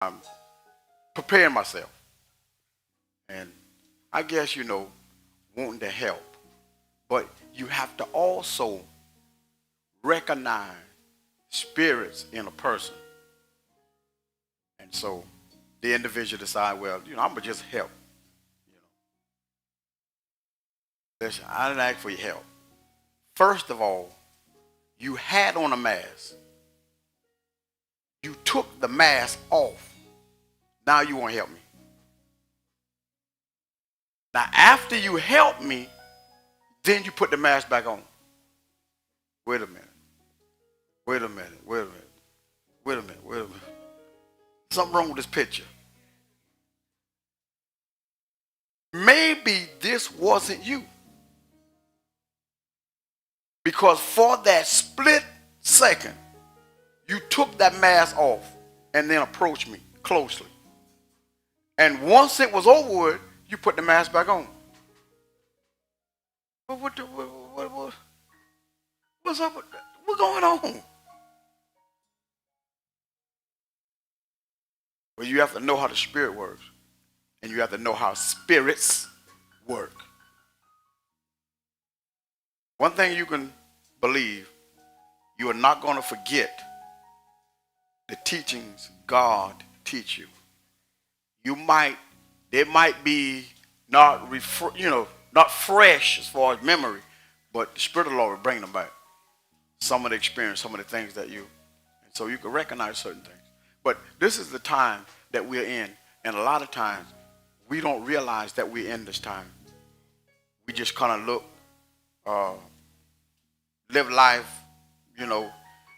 I'm preparing myself. And I guess, wanting to help. But you have to also recognize spirits in a person. And so the individual decide, well, I'm going to just help. You Listen, I didn't ask for your help. First of all, you had on a mask. You took the mask off. Now you want to help me. Now, after you help me, then you put the mask back on. Wait a minute. Wait a minute. Wait a minute. Wait a minute. Wait a minute. Something wrong with this picture. Maybe this wasn't you. Because for that split second, you took that mask off and then approached me closely. And once it was over with, you put the mask back on. What's up with that? What's going on? Well, you have to know how the spirit works. And you have to know how spirits work. One thing you can believe, you are not going to forget the teachings God teach you. They might be not not fresh as far as memory, but the Spirit of the Lord will bring them back. Some of the experience, some of the things and so you can recognize certain things. But this is the time that we're in, and a lot of times we don't realize that we're in this time. We just kind of look, live life,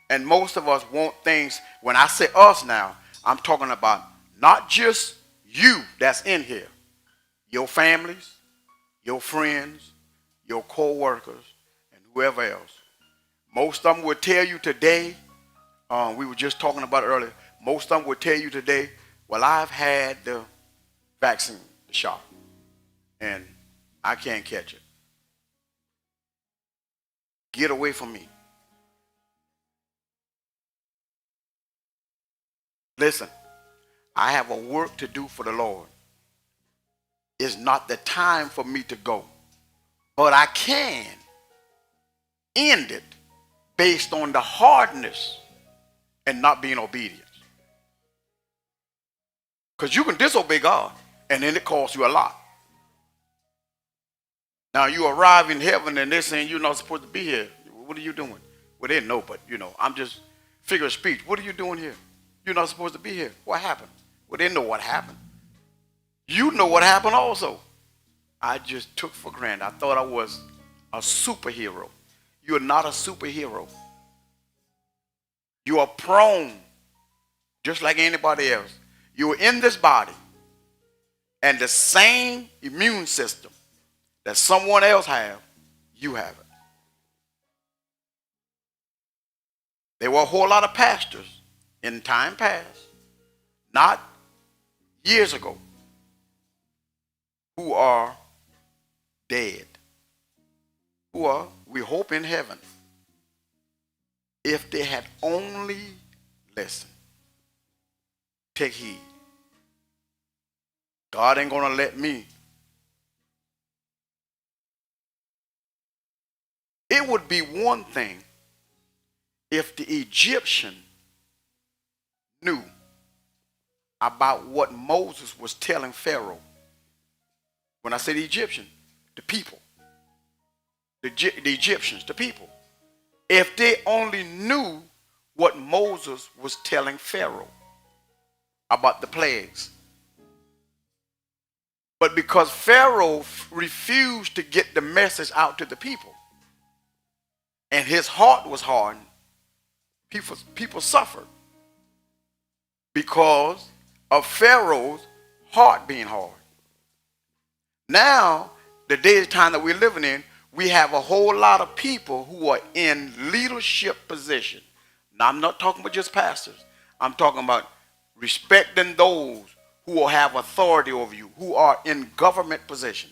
and most of us want things. When I say us now, I'm talking about not just you that's in here, your families, your friends, your co-workers, and whoever else. Most of them will tell you today, we were just talking about it earlier, most of them will tell you today, well, I've had the vaccine, the shot, and I can't catch it. Get away from me. Listen, I have a work to do for the Lord. It's not the time for me to go. But I can end it based on the hardness and not being obedient. Because you can disobey God, and then it costs you a lot. Now you arrive in heaven and they're saying you're not supposed to be here. What are you doing? Well, they know, but I'm just figure of speech. What are you doing here? You're not supposed to be here. What happened? Well, they know what happened. You know what happened also. I just took for granted. I thought I was a superhero. You're not a superhero. You are prone, just like anybody else. You're in this body, and the same immune system that someone else have, you have it. There were a whole lot of pastors in time past, not years ago, who are dead, who are, we hope, in heaven, if they had only listened. Take heed. God ain't going to let me. It would be one thing if the Egyptian knew about what Moses was telling Pharaoh. When I say the Egyptian, the people. The Egyptians, the people. If they only knew what Moses was telling Pharaoh about the plagues. But because Pharaoh refused to get the message out to the people, and his heart was hardened, people suffered because of Pharaoh's heart being hard. Now, the day and time that we're living in, we have a whole lot of people who are in leadership position. Now, I'm not talking about just pastors. I'm talking about respecting those who will have authority over you, who are in government position.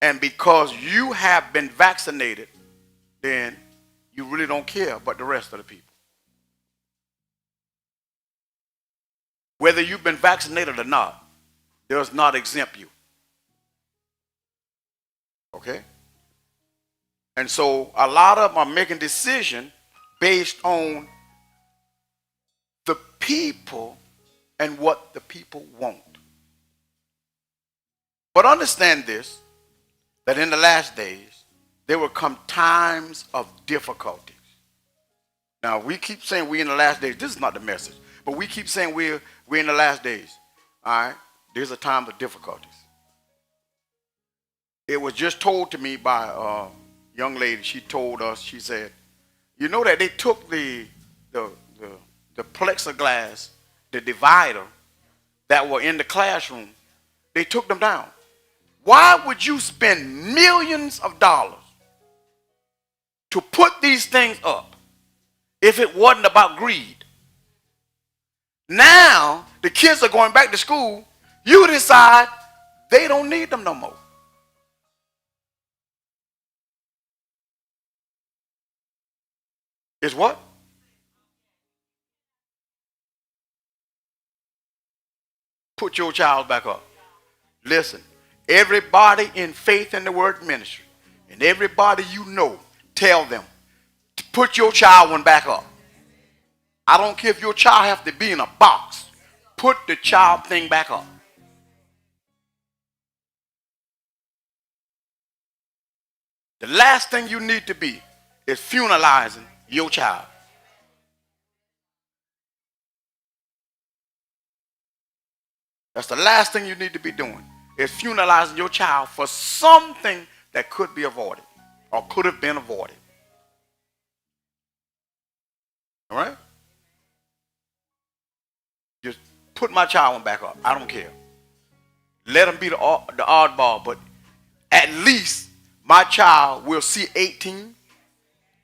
And because you have been vaccinated, then you really don't care about the rest of the people. whether you've been vaccinated or not, does not exempt you. Okay? And so a lot of them are making decisions based on the people and what the people want. But understand this, that in the last days, there will come times of difficulties. Now, we keep saying we're in the last days. This is not the message. But we keep saying we're in the last days. All right? There's a time of difficulties. It was just told to me by a young lady. She told us, she said, you know that they took the plexiglass, the divider that were in the classroom, they took them down. Why would you spend millions of dollars to put these things up if it wasn't about greed? Now, the kids are going back to school. You decide they don't need them no more. Is what? Put your child back up. Listen, everybody in faith in the word ministry and everybody you know, tell them to put your child one back up. I don't care if your child have to be in a box. Put the child thing back up. The last thing you need to be is funeralizing your child. That's the last thing you need to be doing, is funeralizing your child for something that could be avoided or could have been avoided. All right? Just put my child one back up. I don't care. Let him be the oddball, but at least my child will see 18,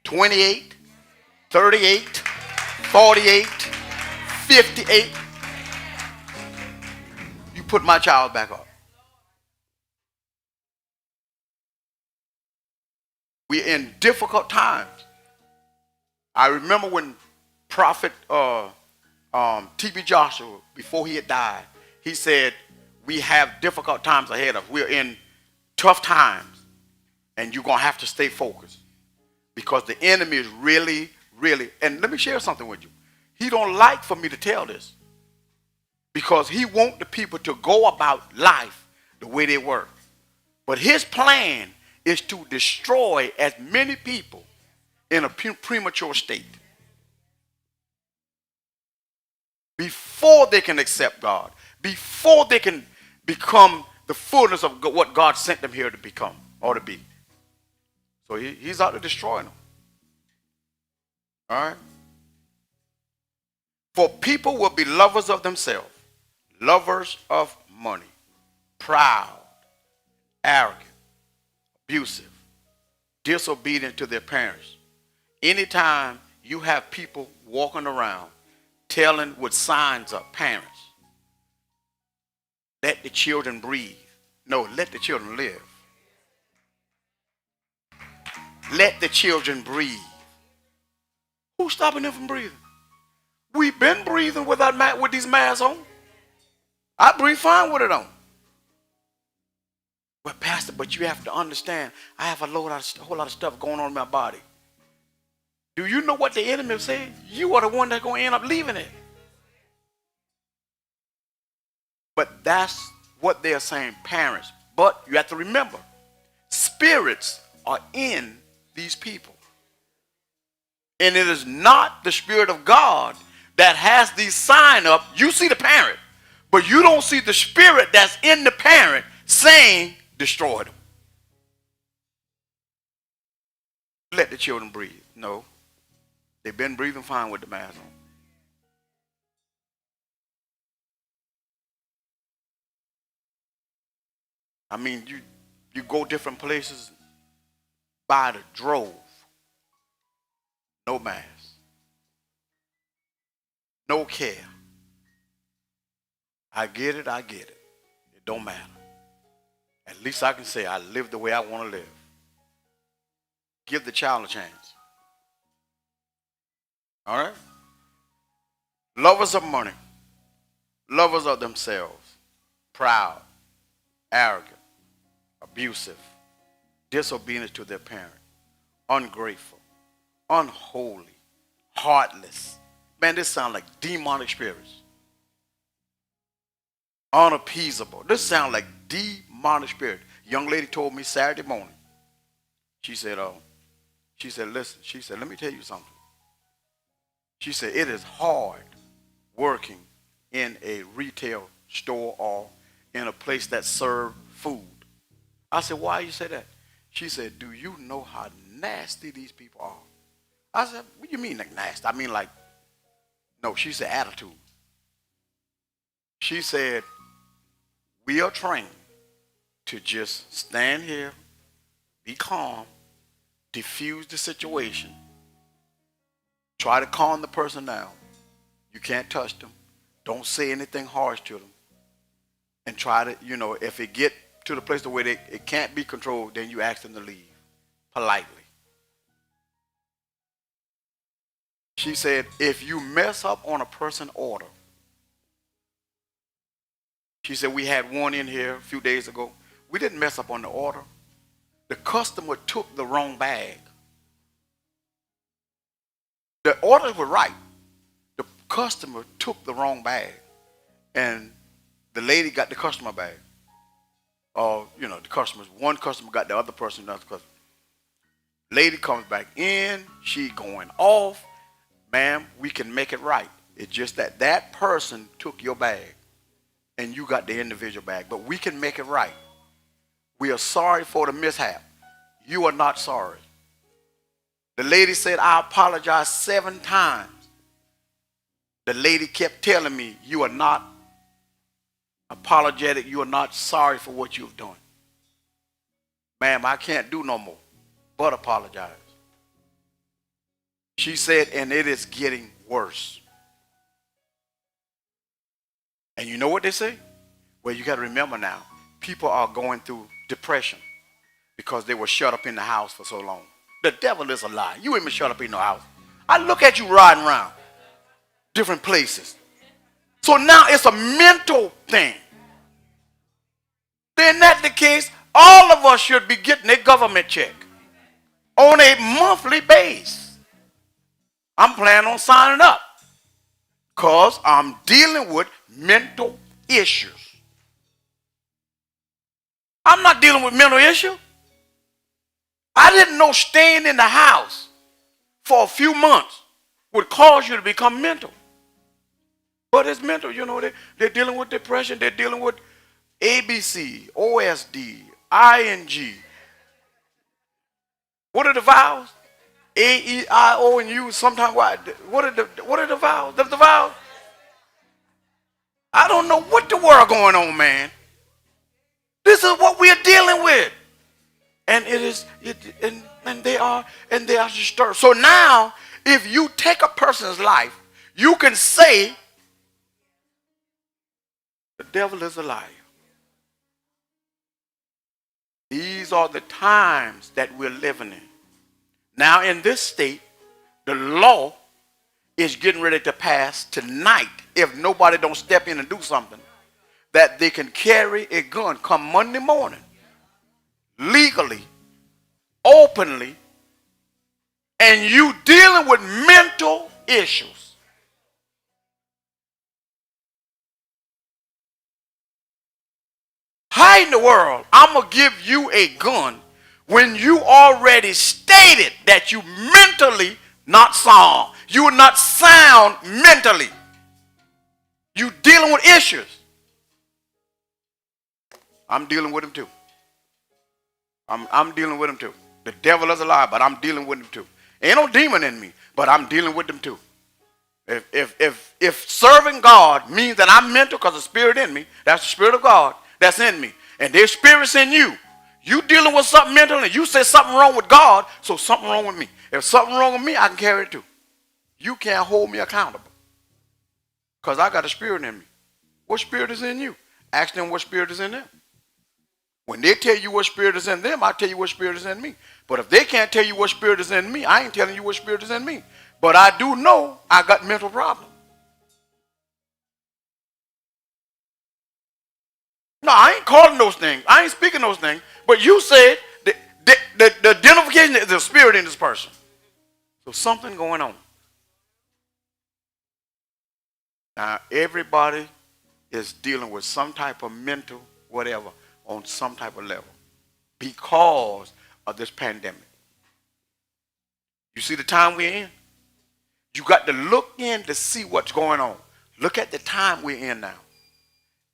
28, 38, 48, 58. You put my child back up. We're in difficult times. I remember when Prophet T.B. Joshua, before he had died, he said, we have difficult times ahead of us. We're in tough times, and you're going to have to stay focused because the enemy is really, really, and let me share something with you. He don't like for me to tell this because he wants the people to go about life the way they were. But his plan is to destroy as many people in a premature state before they can accept God, before they can become the fullness of what God sent them here to become or to be. So he's out to destroy them. All right? For people will be lovers of themselves, lovers of money, proud, arrogant, abusive, disobedient to their parents. Anytime you have people walking around telling with signs of parents, let the children breathe. No, let the children live. Let the children breathe. Who's stopping them from breathing? We've been breathing with these masks on. I breathe fine with it on. But Pastor, but you have to understand, I have a whole lot of stuff going on in my body. Do you know what the enemy said? You are the one that's going to end up leaving it. But that's what they're saying, parents. But you have to remember, spirits are in these people. And it is not the Spirit of God that has these sign up. You see the parent, but you don't see the spirit that's in the parent saying, destroy them. Let the children breathe. No. They've been breathing fine with the mask on. I mean, you go different places by the drove. No mask. No care. I get it. It don't matter. At least I can say I live the way I want to live. Give the child a chance. All right? Lovers of money. lovers of themselves, proud, arrogant, abusive, disobedient to their parent, ungrateful, unholy, heartless. Man, this sounds like demonic spirits. Unappeasable. This sounds like demonic spirit. Young lady told me Saturday morning. She said, listen, she said, let me tell you something. She said, it is hard working in a retail store or in a place that serves food. I said, why you say that? She said, do you know how nasty these people are? I said, what do you mean like nasty? I mean like, no, she said attitude. She said, we are trained to just stand here, be calm, diffuse the situation, try to calm the person down. You can't touch them. Don't say anything harsh to them. And try to, if it get to the place where it can't be controlled, then you ask them to leave politely. She said, if you mess up on a person order, she said, we had one in here a few days ago. We didn't mess up on the order. The customer took the wrong bag. The orders were right. The customer took the wrong bag. And the lady got the customer bag. One customer got the other person, another customer. Lady comes back in, she going off. Ma'am, we can make it right. It's just that person took your bag and you got the individual bag. But we can make it right. We are sorry for the mishap. You are not sorry. The lady said, I apologize 7 times. The lady kept telling me, you are not apologetic. You are not sorry for what you've done. Ma'am, I can't do no more but apologize. She said, and it is getting worse. And you know what they say? Well, you got to remember now, people are going through depression because they were shut up in the house for so long. The devil is a lie. You ain't been shut up in no house. I look at you riding around different places. So now it's a mental thing. Then that's the case, all of us should be getting a government check on a monthly basis. I'm planning on signing up because I'm dealing with mental issues. I'm not dealing with mental issues. I didn't know staying in the house for a few months would cause you to become mental. But it's mental, they're dealing with depression, they're dealing with ABC, OSD, ING. What are the vowels? A, E, I, O, and U. Sometimes what are the vowels? The vowels? I don't know what the world going on, man. This is what we are dealing with. And they are disturbed. So now, if you take a person's life, you can say the devil is a liar. These are the times that we're living in. Now in this state, the law is getting ready to pass tonight, if nobody don't step in and do something, that they can carry a gun come Monday morning, legally, openly, and you dealing with mental issues. How in the world I'm going to give you a gun when you already stated that you mentally not sound? You're not sound mentally. You dealing with issues. I'm dealing with them too. I'm dealing with them too. The devil is a lie, but I'm dealing with them too. Ain't no demon in me, but I'm dealing with them too. If serving God means that I'm mental because the spirit in me, that's the spirit of God that's in me, and there's spirits in you. You dealing with something mental and you say something wrong with God, so something wrong with me. If something wrong with me, I can carry it too. You can't hold me accountable because I got a spirit in me. What spirit is in you? Ask them what spirit is in them. When they tell you what spirit is in them, I tell you what spirit is in me. But if they can't tell you what spirit is in me, I ain't telling you what spirit is in me. But I do know I got mental problems. No, I ain't calling those things. I ain't speaking those things. But you said the identification is the spirit in this person. So something going on. Now, everybody is dealing with some type of mental whatever on some type of level because of this pandemic. You see the time we're in? You got to look in to see what's going on. Look at the time we're in now.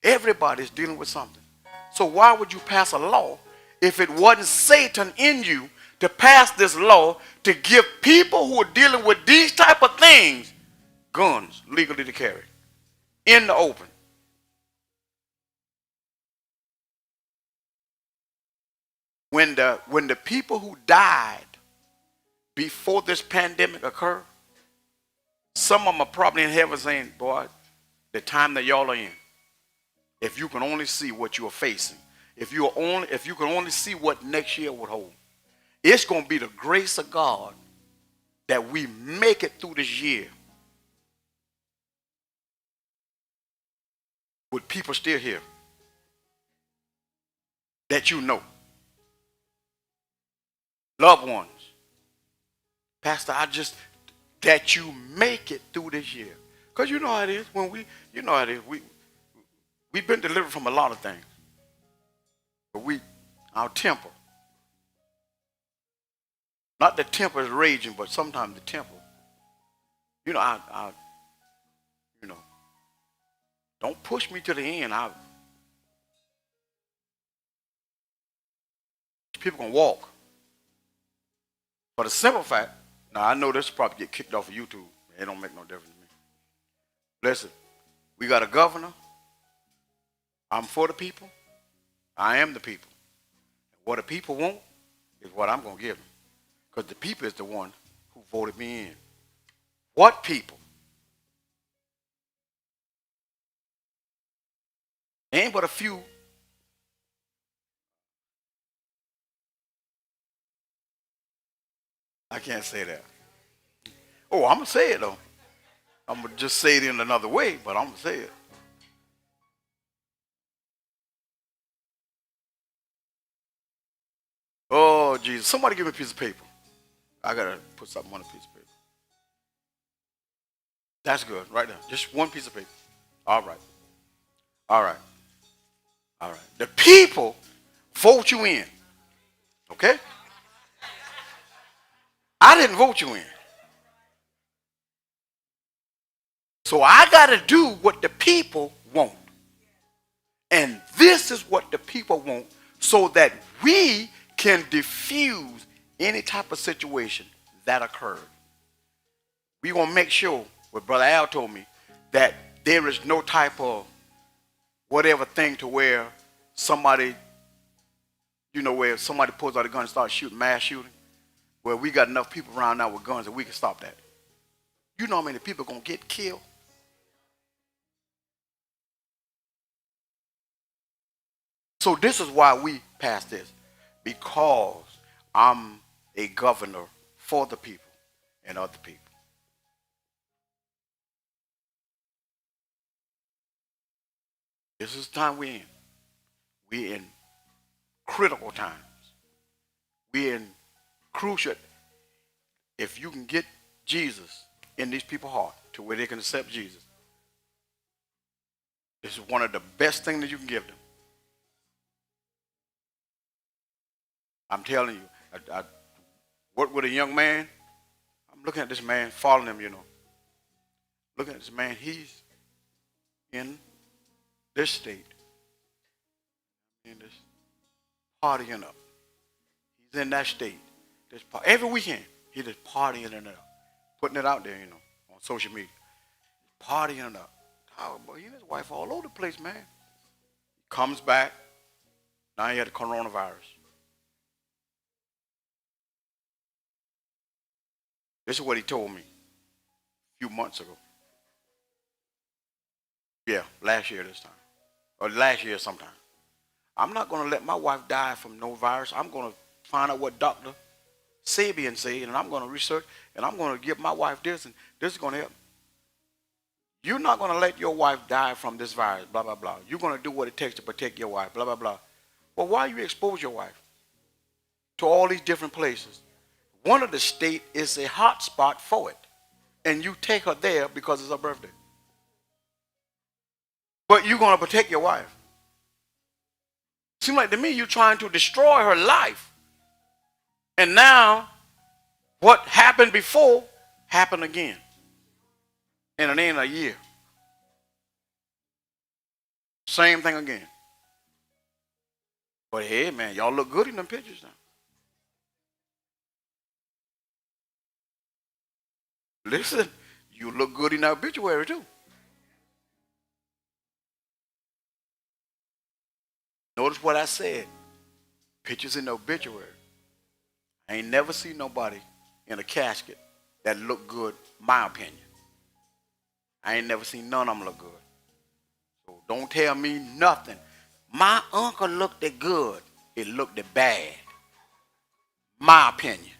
Everybody's dealing with something. So why would you pass a law if it wasn't Satan in you to pass this law to give people who are dealing with these type of things guns legally to carry in the open? When the people who died before this pandemic occurred, some of them are probably in heaven saying, boy, the time that y'all are in, if you can only see what you are facing, if you can only see what next year would hold, it's going to be the grace of God that we make it through this year with people still here that you know, loved ones. Pastor, that you make it through this year. Because you know how it is. We've been delivered from a lot of things. But our temper, not the temper is raging, but sometimes the temper. Don't push me to the end. People can walk. For the simple fact, now I know this will probably get kicked off of YouTube. It don't make no difference to me. Listen, we got a governor. I'm for the people. I am the people. What the people want is what I'm going to give them. Because the people is the one who voted me in. What people? Ain't but a few. I can't say that. Oh, I'm going to say it though. I'm going to just say it in another way, but I'm going to say it. Oh, Jesus. Somebody give me a piece of paper. I got to put something on a piece of paper. That's good, right there. Just one piece of paper. All right. All right. All right. The people vote you in. Okay? I didn't vote you in. So I got to do what the people want. And this is what the people want so that we can diffuse any type of situation that occurred. We're going to make sure, what Brother Al told me, that there is no type of whatever thing to where somebody, where somebody pulls out a gun and starts shooting, mass shooting, where we got enough people around now with guns that we can stop that. You know how many people are going to get killed? So this is why we passed this, because I'm a governor for the people and other people. This is the time we're in. We're in critical times. We're in crucial. If you can get Jesus in these people's heart to where they can accept Jesus, this is one of the best things that you can give them. I'm telling you, I worked with a young man. I'm looking at this man, following him, Looking at this man, he's in this state, in this partying up. He's in that state. Every weekend, he's just partying it up, putting it out there, on social media. Partying it up. Oh, boy, he and his wife all over the place, man. Comes back. Now he had the coronavirus. This is what he told me a few months ago. Yeah, last year this time. Or last year sometime. I'm not going to let my wife die from no virus. I'm going to find out what Dr. Sabian said, and I'm going to research, and I'm going to give my wife this, and this is going to help. You're not going to let your wife die from this virus, blah, blah, blah. You're going to do what it takes to protect your wife, blah, blah, blah. Well, why you expose your wife to all these different places? One of the states is a hot spot for it. And you take her there because it's her birthday. But you're going to protect your wife. Seems like to me you're trying to destroy her life. And now, what happened before happened again. And it ain't a year. Same thing again. But hey, man, y'all look good in them pictures now. Listen, you look good in that obituary too. Notice what I said. Pictures in the obituary. I ain't never seen nobody in a casket that looked good, my opinion. I ain't never seen none of them look good. So don't tell me nothing. My uncle looked it good. It looked it bad. My opinion.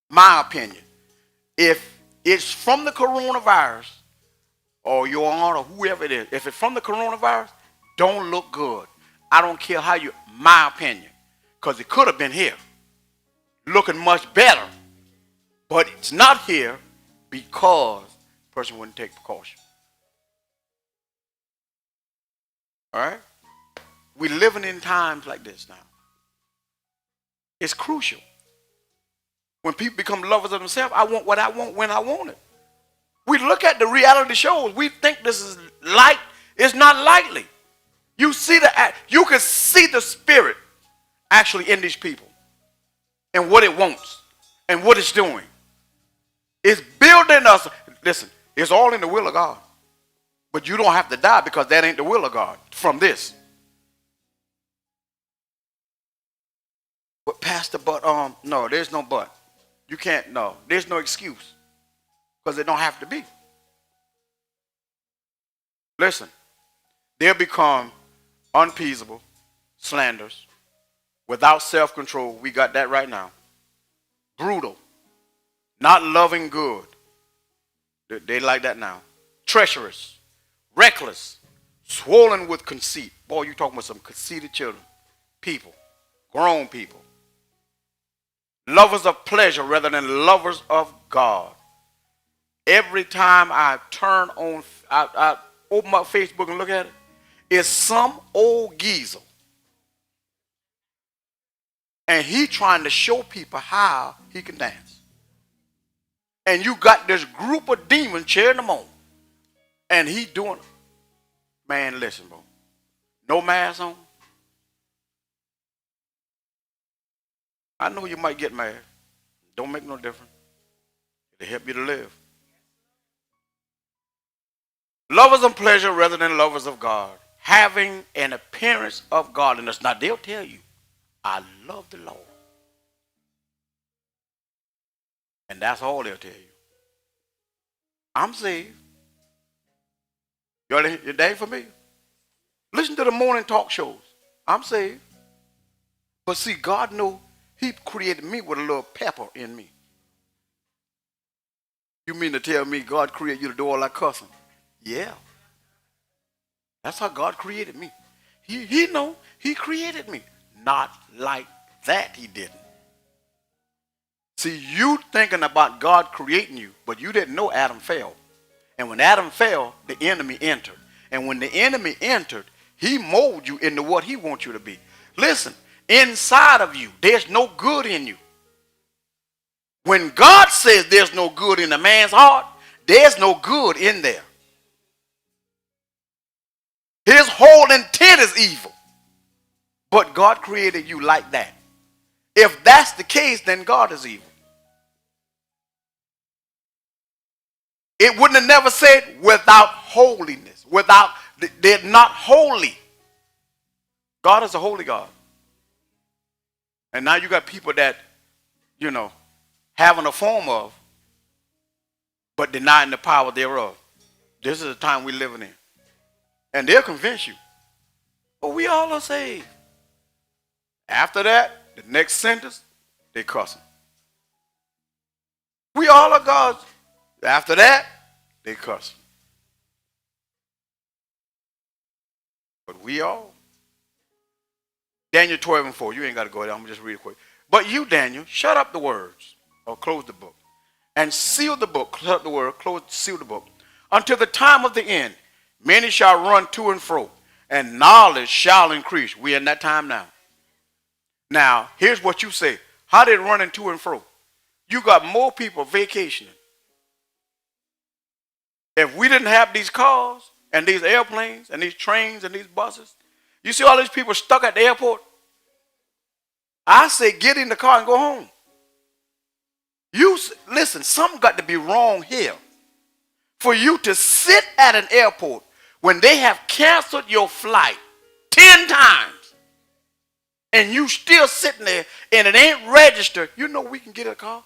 My opinion. If it's from the coronavirus, or your aunt or whoever it is, if it's from the coronavirus, don't look good. I don't care how you, my opinion. Because it could have been here. Looking much better. But it's not here because the person wouldn't take precaution. All right? We're living in times like this now. It's crucial. When people become lovers of themselves, I want what I want when I want it. We look at the reality shows. We think this is light. It's not lightly. You can see the spirit actually in these people and what it wants and what it's doing. It's building us. Listen, it's all in the will of God. But you don't have to die because that ain't the will of God from this. But Pastor, no, there's no but. You can't, no. There's no excuse. Because it don't have to be. Listen, they'll become unappeasable, slanders, without self-control. We got that right now. Brutal, not loving good. They like that now. Treacherous, reckless, swollen with conceit. Boy, you talking about some conceited children. People, grown people. Lovers of pleasure rather than lovers of God. Every time I turn on, I open up Facebook and look at it, it's some old geezer. And he trying to show people how he can dance. And you got this group of demons cheering him on. And he doing it. Man, listen, bro. No mask on. I know you might get mad. Don't make no difference. It'll help you to live. Lovers of pleasure rather than lovers of God. Having an appearance of godliness. Now they'll tell you, I love the Lord. And that's all they'll tell you. I'm saved. You're that for me. Listen to the morning talk shows. I'm saved. But see, God knows he created me with a little pepper in me. You mean to tell me God created you to do all that cussing? Yeah. That's how God created me. He know he created me. Not like that he didn't. See, you thinking about God creating you, but you didn't know Adam fell. And when Adam fell, the enemy entered. And when the enemy entered, he molded you into what he wants you to be. Listen, inside of you, there's no good in you. When God says there's no good in a man's heart, there's no good in there. His whole intent is evil. But God created you like that. If that's the case, then God is evil. It wouldn't have never said without holiness. They're not holy. God is a holy God. And now you got people that, having a form of, but denying the power thereof. This is the time we're living in. And they'll convince you. But we all are saved. After that, the next sentence, they cussing. We all are God's. After that, they cuss. But we all, Daniel 12:4, you ain't got to go there, I'm going to just read it quick. But you, Daniel, shut up the words, or close the book, and seal the book, shut up the word, seal the book, until the time of the end. Many shall run to and fro, and knowledge shall increase. We're in that time now. Now, here's what you say. How they running to and fro? You got more people vacationing. If we didn't have these cars and these airplanes and these trains and these buses, you see all these people stuck at the airport? I say get in the car and go home. Listen, something got to be wrong here. For you to sit at an airport when they have canceled your flight 10 times and you still sitting there and it ain't registered, you know we can get a car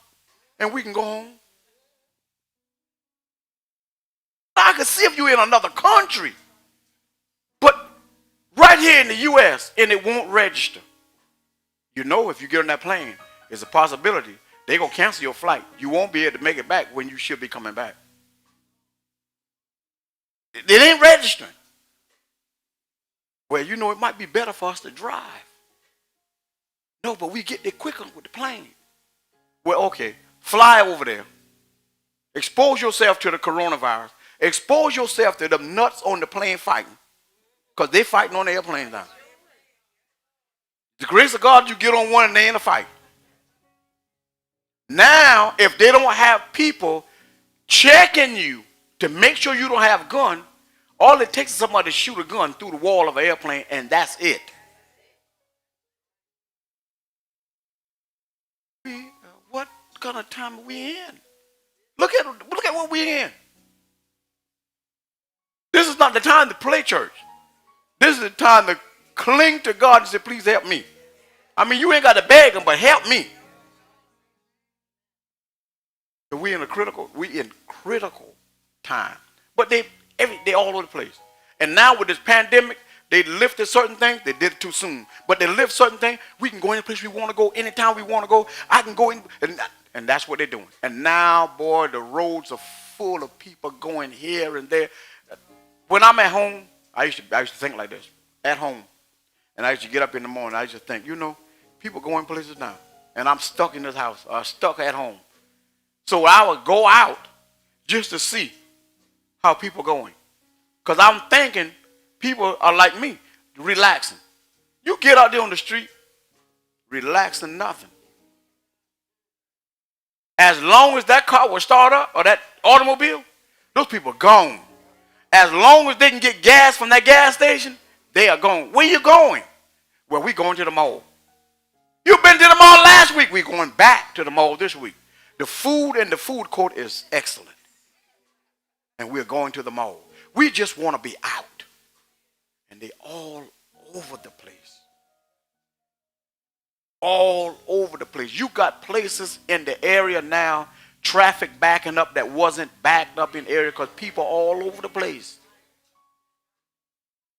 and we can go home. I can see if you're in another country, but right here in the U.S. and it won't register. You know if you get on that plane, it's a possibility they're going to cancel your flight. You won't be able to make it back when you should be coming back. It ain't registering. Well, you know, it might be better for us to drive. No, but we get there quicker with the plane. Well, okay, fly over there. Expose yourself to the coronavirus. Expose yourself to the nuts on the plane fighting. Because they fighting on the airplanes now. The grace of God, you get on one and they in a fight. Now, if they don't have people checking you to make sure you don't have a gun, all it takes is somebody to shoot a gun through the wall of an airplane, and that's it. What kind of time are we in? Look at what we're in. This is not the time to play church. This is the time to cling to God and say, please help me. I mean, you ain't got to beg him, but help me. We in critical time. But they all over the place. And now with this pandemic, they lifted certain things. They did it too soon. But they lift certain things. We can go any place we want to go, anytime we want to go. I can go in. And that's what they're doing. And now, boy, the roads are full of people going here and there. When I'm at home, I used to think like this. At home. And I used to get up in the morning. I used to think, you know, people going places now. And I'm stuck in this house. Or stuck at home. So I would go out just to see how people going. Because I'm thinking people are like me, relaxing. You get out there on the street, relaxing nothing. As long as that car will start up or that automobile, those people are gone. As long as they can get gas from that gas station, they are gone. Where you going? Well, we going to the mall. You've been to the mall last week. We're going back to the mall this week. The food in the food court is excellent. And we're going to the mall. We just want to be out. And they all over the place. All over the place. You got places in the area now, traffic backing up that wasn't backed up in area because people all over the place.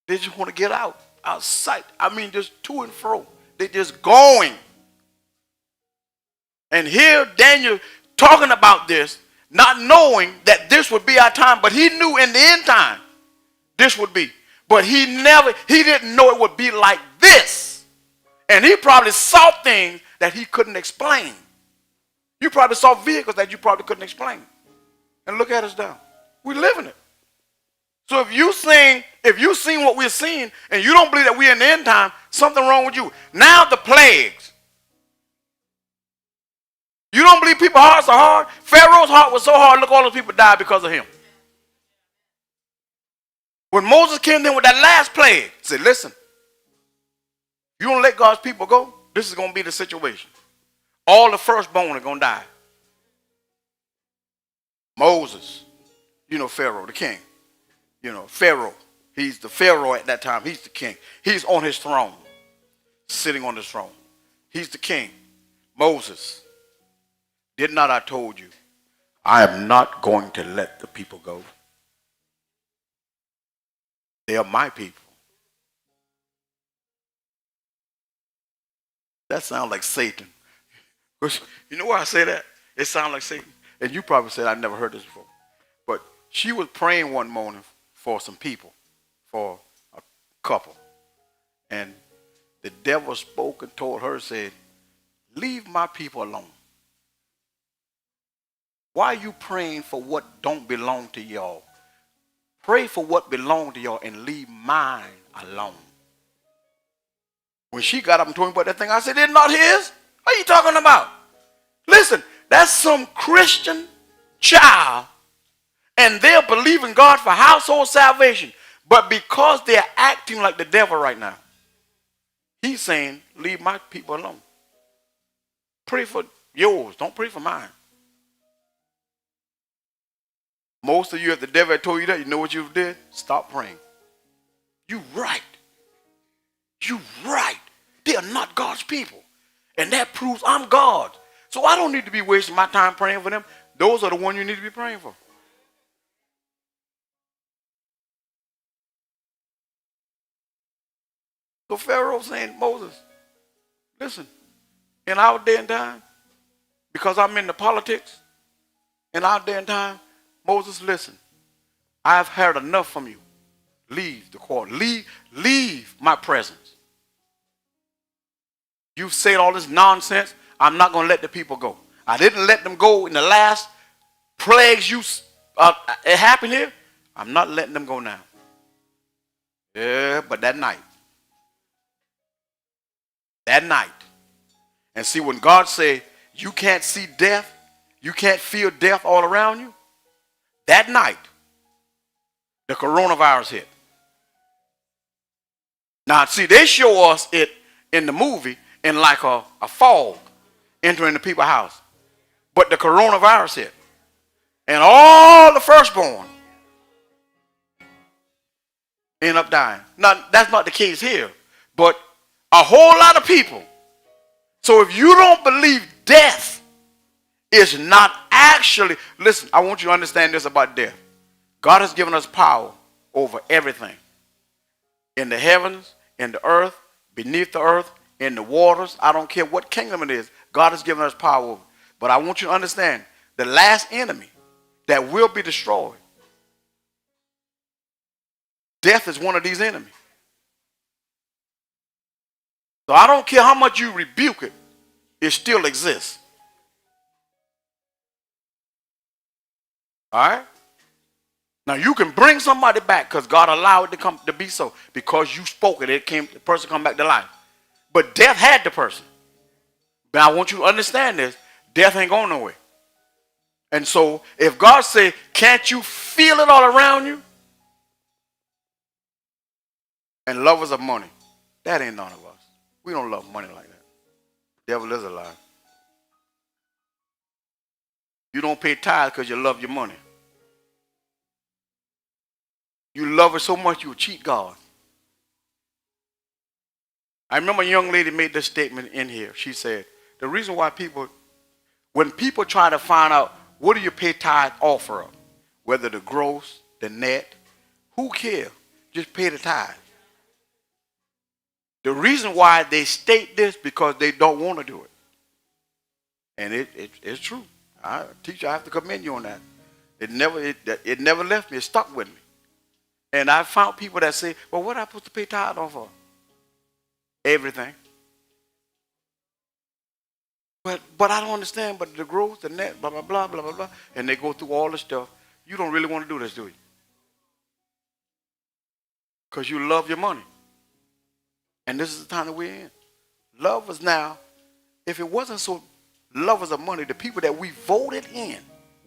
They just want to get outside. I mean, just to and fro. They're just going. And here Daniel talking about this, not knowing that this would be our time, but he knew in the end time this would be. But he didn't know it would be like this. And he probably saw things that he couldn't explain. You probably saw vehicles that you probably couldn't explain. And look at us now. We live in it. So if you've seen what we're seeing and you don't believe that we're in the end time, something wrong with you. Now the plagues. You don't believe people's hearts are hard? Pharaoh's heart was so hard, look, all those people died because of him. When Moses came in with that last plague, he said, listen, you don't let God's people go, this is going to be the situation. All the firstborn are going to die. Moses, you know Pharaoh, the king. You know, Pharaoh, he's the Pharaoh at that time. He's the king. He's on his throne, sitting on his throne. He's the king. Moses, did not I told you, I am not going to let the people go. They are my people. That sounds like Satan. You know why I say that? It sounds like Satan. And you probably said, I've never heard this before. But She was praying one morning for some people, for a couple. And the devil spoke and told her, said, leave my people alone. Why are you praying for what don't belong to y'all? Pray for what belongs to y'all and leave mine alone. When she got up and told me about that thing, I said, it's not his. What are you talking about? Listen, that's some Christian child, and they're believing God for household salvation. But because they're acting like the devil right now, he's saying, leave my people alone. Pray for yours. Don't pray for mine. Most of you, if the devil had told you that, you know what you did? Stop praying. You right. You right. They are not God's people. And that proves I'm God. So I don't need to be wasting my time praying for them. Those are the ones you need to be praying for. So Pharaoh saying, Moses, listen, in our day and time, because I'm in the politics, in our day and time, Moses, listen, I've heard enough from you. Leave the court. Leave my presence. You've said all this nonsense. I'm not going to let the people go. I didn't let them go in the last plagues it happened here. I'm not letting them go now. Yeah, but that night, and see, when God say you can't see death, you can't feel death all around you, that night, the coronavirus hit. Now, see, they show us it in the movie in like a fog entering the people's house. But the coronavirus hit. And all the firstborn end up dying. Now, that's not the case here. But a whole lot of people. So if you don't believe death is not actually, listen, I want you to understand this about death. God has given us power over everything. In the heavens, in the earth, beneath the earth, in the waters. I don't care what kingdom it is. God has given us power over. But I want you to understand, the last enemy that will be destroyed, death is one of these enemies. So I don't care how much you rebuke it, it still exists. All right? Now you can bring somebody back because God allowed it to be so. Because you spoke it, the person come back to life. But death had the person. But I want you to understand this. Death ain't going nowhere. And so if God say, can't you feel it all around you? And lovers of money. That ain't none of us. We don't love money like that. Devil is a lie. You don't pay tithes because you love your money. You love it so much you will cheat God. I remember a young lady made this statement in here. She said, the reason why when people try to find out what do you pay tithe offer of, whether the gross, the net, who cares? Just pay the tithe. The reason why they state this because they don't want to do it. And it's true. Teacher, I have to commend you on that. It never left me. It stuck with me. And I found people that say, well, what am I supposed to pay tithe off of? Everything. But I don't understand. But the growth, the net, blah, blah, blah, blah, blah, blah. And they go through all the stuff. You don't really want to do this, do you? Because you love your money. And this is the time that we're in. Lovers now, if it wasn't so lovers of money, the people that we voted in,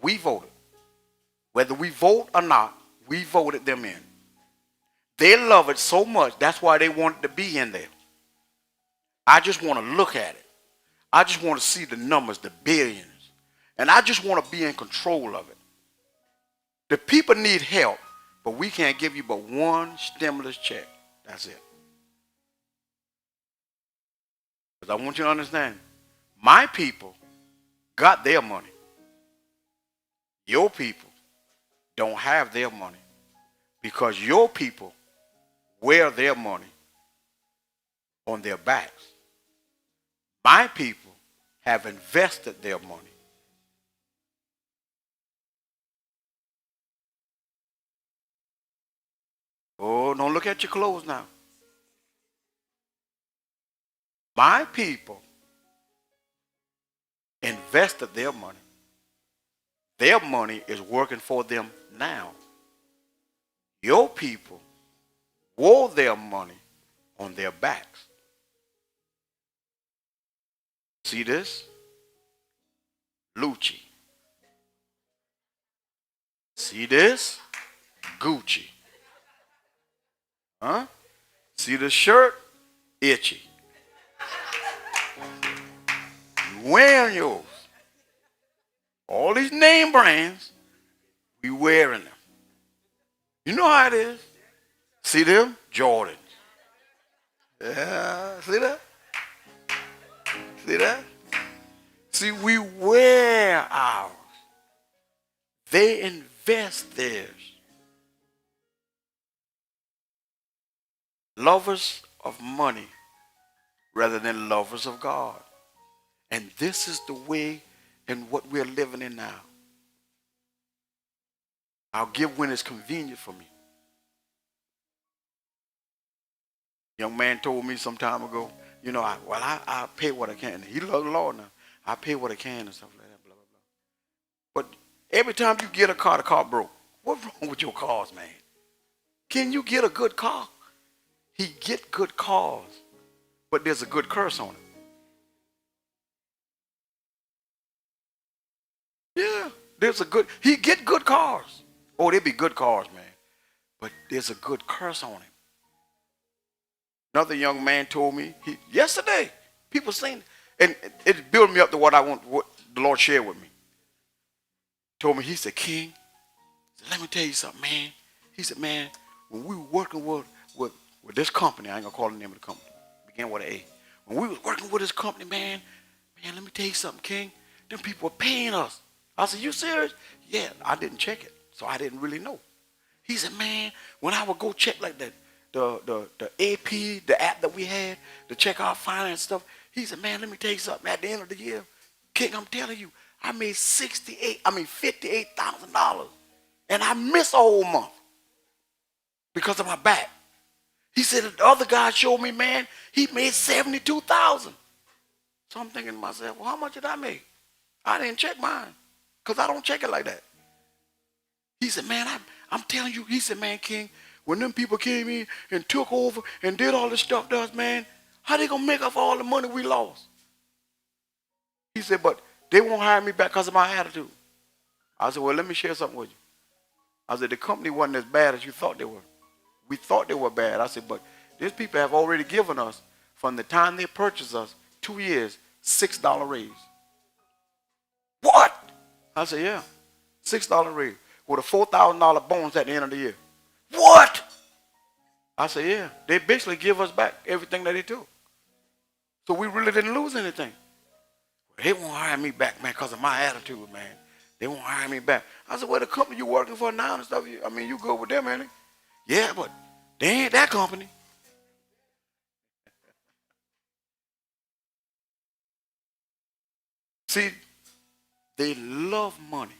we voted. Whether we vote or not, we voted them in. They love it so much, that's why they wanted to be in there. I just want to look at it. I just want to see the numbers, the billions. And I just want to be in control of it. The people need help, but we can't give you but one stimulus check. That's it. Because I want you to understand, my people got their money. Your people don't have their money because your people wear their money on their backs. My people have invested their money. Don't look at your clothes now. My people invested their money. Their money is working for them now. Your people wore their money on their backs. See this? Lucci. See this? Gucci. Huh? See the shirt? Itchy. You wearing yours. All these name brands, we wearing them. You know how it is. See them? Jordans. Yeah, see that? See that? See, we wear ours. They invest theirs. Lovers of money rather than lovers of God. And this is the way and what we're living in now. I'll give when it's convenient for me. Young man told me some time ago, you know, I pay what I can. He loves the Lord now. I pay what I can and stuff like that, blah, blah, blah. But every time you get a car, the car broke. What's wrong with your cars, man? Can you get a good car? He get good cars, but there's a good curse on it. Yeah, he get good cars. Oh, they be good cars, man. But there's a good curse on him. Another young man told me yesterday, people saying, and it built me up to what the Lord shared with me. Told me, he said, King, let me tell you something, man. He said, man, when we were working with this company, I ain't gonna call the name of the company, began with an A. When we was working with this company, man, let me tell you something, King. Them people were paying us. I said, you serious? Yeah, I didn't check it, so I didn't really know. He said, man, when I would go check like that, the AP, the app that we had to check our finance stuff, he said, man, let me tell you something. At the end of the year, King, I'm telling you, I made $58,000, and I missed a whole month because of my back. He said the other guy showed me, man, he made $72,000. So I'm thinking to myself, well, how much did I make? I didn't check mine because I don't check it like that. He said, man, I'm telling you, he said, man, King, when them people came in and took over and did all this stuff to us, man, how they going to make up for all the money we lost? He said, but they won't hire me back because of my attitude. I said, well, let me share something with you. I said, the company wasn't as bad as you thought they were. We thought they were bad. I said, but these people have already given us, from the time they purchased us, 2 years, $6 raise. What? I said, yeah, $6 raise with a $4,000 bonus at the end of the year. What? I said, yeah, they basically give us back everything that they took. So we really didn't lose anything. They won't hire me back, man, because of my attitude, man. They won't hire me back. I said, well, the company you're working for now and stuff, you go with them, ain't it? Yeah, but they ain't that company. See, they love money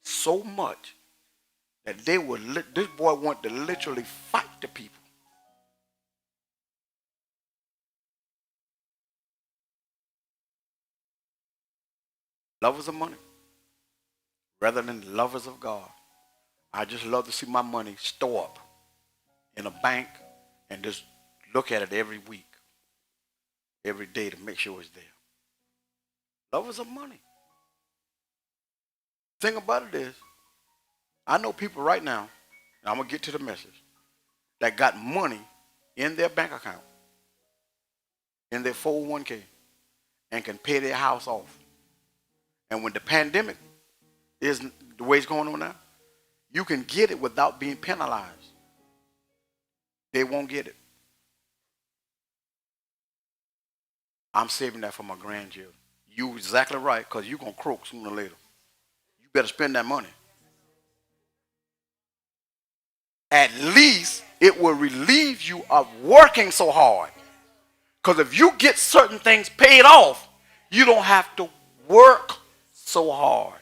so much that this boy wanted to literally fight the people. Lovers of money rather than lovers of God. I just love to see my money store up in a bank and just look at it every week, every day to make sure it's there. Lovers of money. The thing about it is, I know people right now, and I'm going to get to the message, that got money in their bank account, in their 401k, and can pay their house off. And when the pandemic is the way it's going on now, you can get it without being penalized. They won't get it. I'm saving that for my grandchildren. You exactly right, because you're going to croak sooner or later. You better spend that money. At least it will relieve you of working so hard. Because if you get certain things paid off, you don't have to work so hard.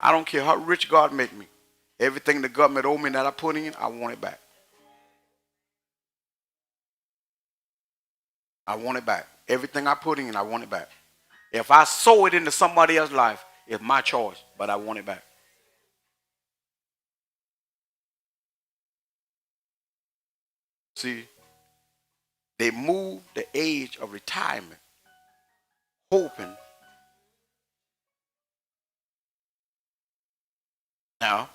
I don't care how rich God make me. Everything the government owe me that I put in, I want it back. I want it back. Everything I put in, I want it back. If I sow it into somebody else's life, it's my choice, but I want it back. See, they moved the age of retirement, hoping. Now,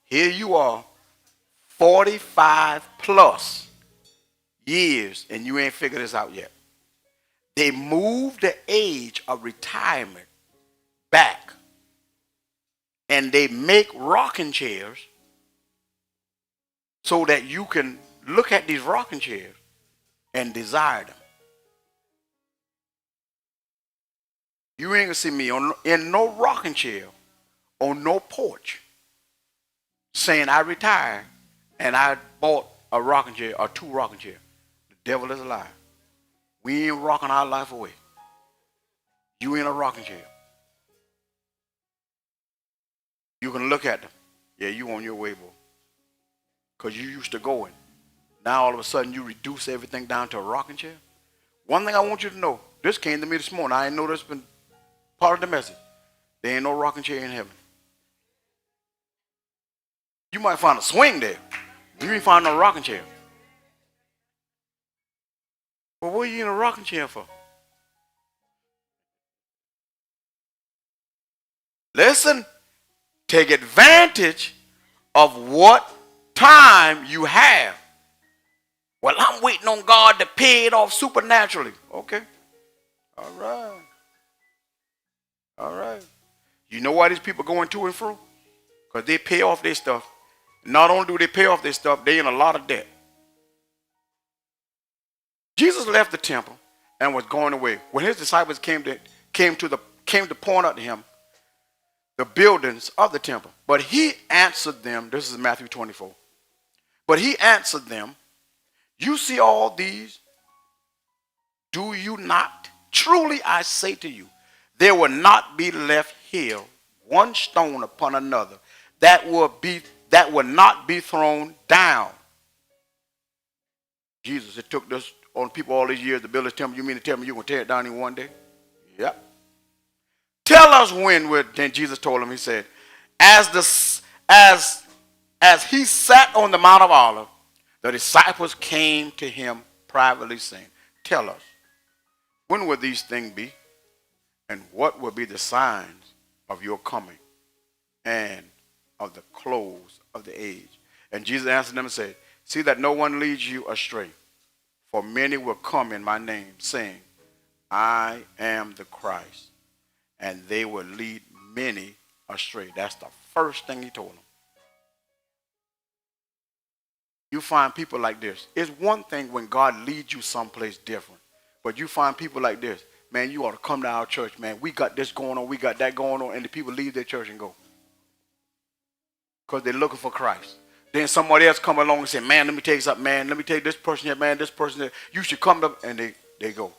here you are, 45 plus years, and you ain't figured this out yet. They moved the age of retirement back, and they make rocking chairs so that you can look at these rocking chairs and desire them. You ain't gonna see me in no rocking chair on no porch saying I retired and I bought a rocking chair or two rocking chairs. The devil is a lie. We ain't rocking our life away. You in a rocking chair. You can look at them. Yeah, you on your way, boy. Because you used to going. Now all of a sudden you reduce everything down to a rocking chair. One thing I want you to know, this came to me this morning. I didn't know this been part of the message. There ain't no rocking chair in heaven. You might find a swing there. You ain't find no rocking chair. Well, what are you in a rocking chair for? Listen, take advantage of what time you have. Well, I'm waiting on God to pay it off supernaturally. Okay. All right. All right. You know why these people going to and fro? Because they pay off their stuff. Not only do they pay off their stuff, they in a lot of debt. Jesus left the temple and was going away. When his disciples came to point out to him the buildings of the temple. But he answered them, this is Matthew 24. But he answered them, you see all these, do you not? Truly I say to you, there will not be left here one stone upon another that will not be thrown down. Jesus, it took this on people all these years to build this temple. You mean to tell me you're going to tear it down in one day? Yep. Tell us when. Then Jesus told him, he said, as he sat on the Mount of Olives, the disciples came to him privately saying, tell us, when will these things be? And what will be the signs of your coming and of the close of the age? And Jesus answered them and said, see that no one leads you astray. For many will come in my name, saying, I am the Christ. And they will lead many astray. That's the first thing he told them. You find people like this. It's one thing when God leads you someplace different. But you find people like this. Man, you ought to come to our church, man. We got this going on. We got that going on. And the people leave their church and go. Because they're looking for Christ. Then somebody else come along and say, man, let me tell you something, man. Let me tell you this person here, man, this person here. You should come to, and they go.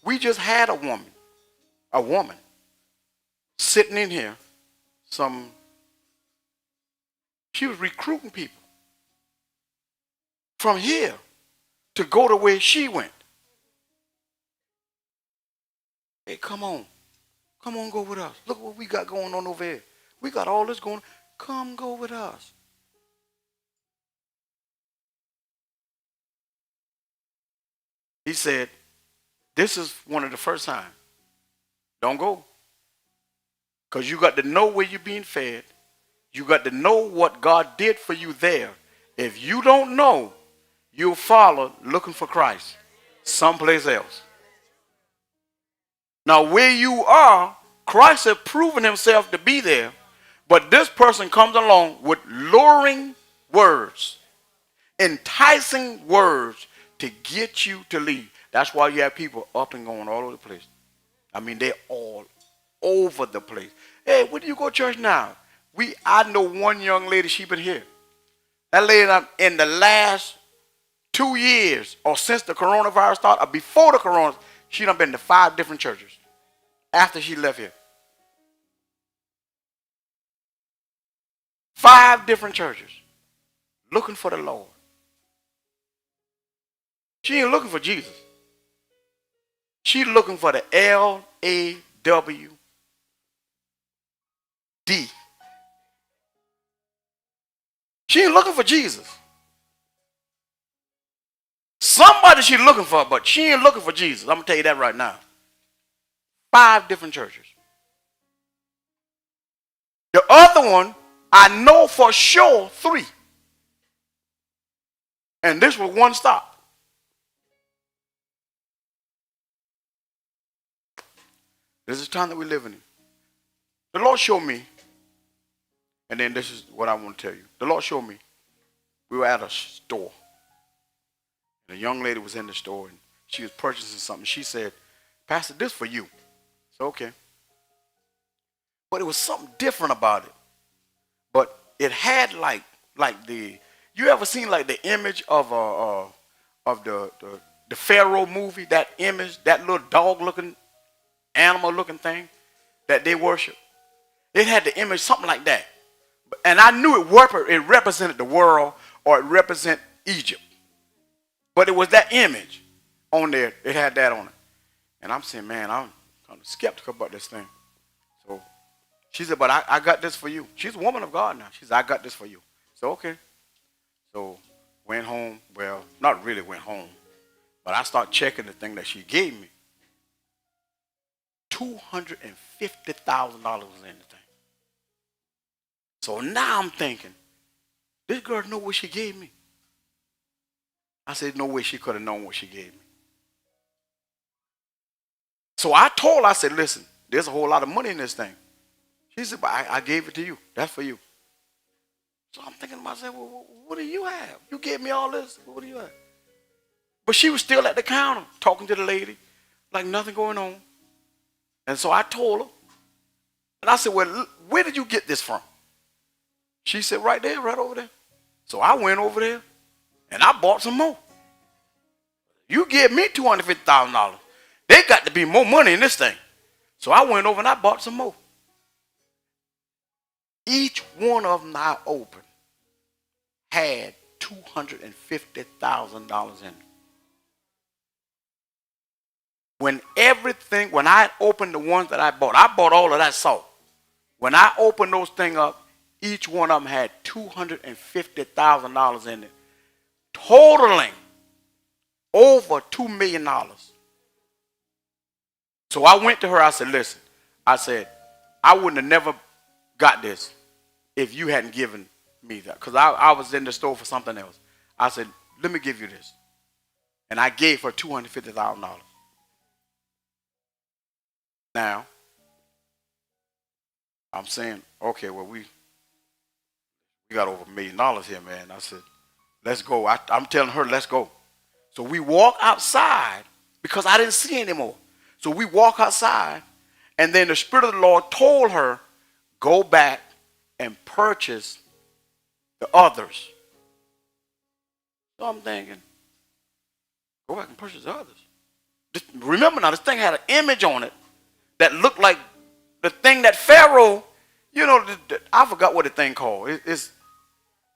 We just had a woman sitting in here. She was recruiting people from here to go to where she went. Hey, come on. Come on, go with us. Look what we got going on over here. We got all this going on. Come go with us. He said, this is one of the first times. Don't go. Because you got to know where you're being fed. You got to know what God did for you there. If you don't know, you'll follow looking for Christ someplace else. Now, where you are, Christ has proven himself to be there. But this person comes along with luring words, enticing words to get you to leave. That's why you have people up and going all over the place. I mean, they're all over the place. Hey, where do you go to church now? I know one young lady, she been here. That lady in the last 2 years, or since the coronavirus started, or before the corona, she done been to 5 different churches after she left here. 5 different churches looking for the Lord. She ain't looking for Jesus. She's looking for the LAWD. She ain't looking for Jesus. Somebody she's looking for, but she ain't looking for Jesus. I'm going to tell you that right now. 5 different churches. The other one, I know for sure 3. And this was one stop. This is the time that we're living in. The Lord showed me, and then this is what I want to tell you. The Lord showed me, we were at a store. And a young lady was in the store, and she was purchasing something. She said, Pastor, this for you. So, okay. But it was something different about it. But it had like the, you ever seen like the image of the Pharaoh movie, that image, that little dog looking, animal looking thing that they worship? It had the image, something like that. And I knew it represented the world, or it represented Egypt. But it was that image on there. It had that on it. And I'm saying, man, I'm kind of skeptical about this thing. So she said, but I got this for you. She's a woman of God now. She said, I got this for you. So, okay. So went home. Well, not really went home. But I started checking the thing that she gave me. $250,000 was in the thing. So now I'm thinking, this girl know what she gave me. I said, no way she could have known what she gave me. So I told her, I said, listen, there's a whole lot of money in this thing. She said, but I gave it to you. That's for you. So I'm thinking to myself, well, what do you have? You gave me all this. What do you have? But she was still at the counter talking to the lady like nothing going on. And so I told her. And I said, well, where did you get this from? She said, right there, right over there. So I went over there and I bought some more. You gave me $250,000. They got to be more money in this thing. So I went over and I bought some more. Each one of them I opened had $250,000 in it. When I opened the ones that I bought all of that salt. When I opened those things up, each one of them had $250,000 in it, totaling over $2 million. So I went to her, I said, listen, I said, I wouldn't have never got this if you hadn't given me that. Because I was in the store for something else. I said, let me give you this. And I gave her $250,000. Now, I'm saying, okay, well, we got over $1 million here, man. I said, let's go. I'm telling her, let's go. So we walk outside because I didn't see anymore. So we walk outside, and then the Spirit of the Lord told her, go back and purchase the others. So I'm thinking, go back and purchase the others. Remember now, this thing had an image on it that looked like the thing that Pharaoh, I forgot what the thing called.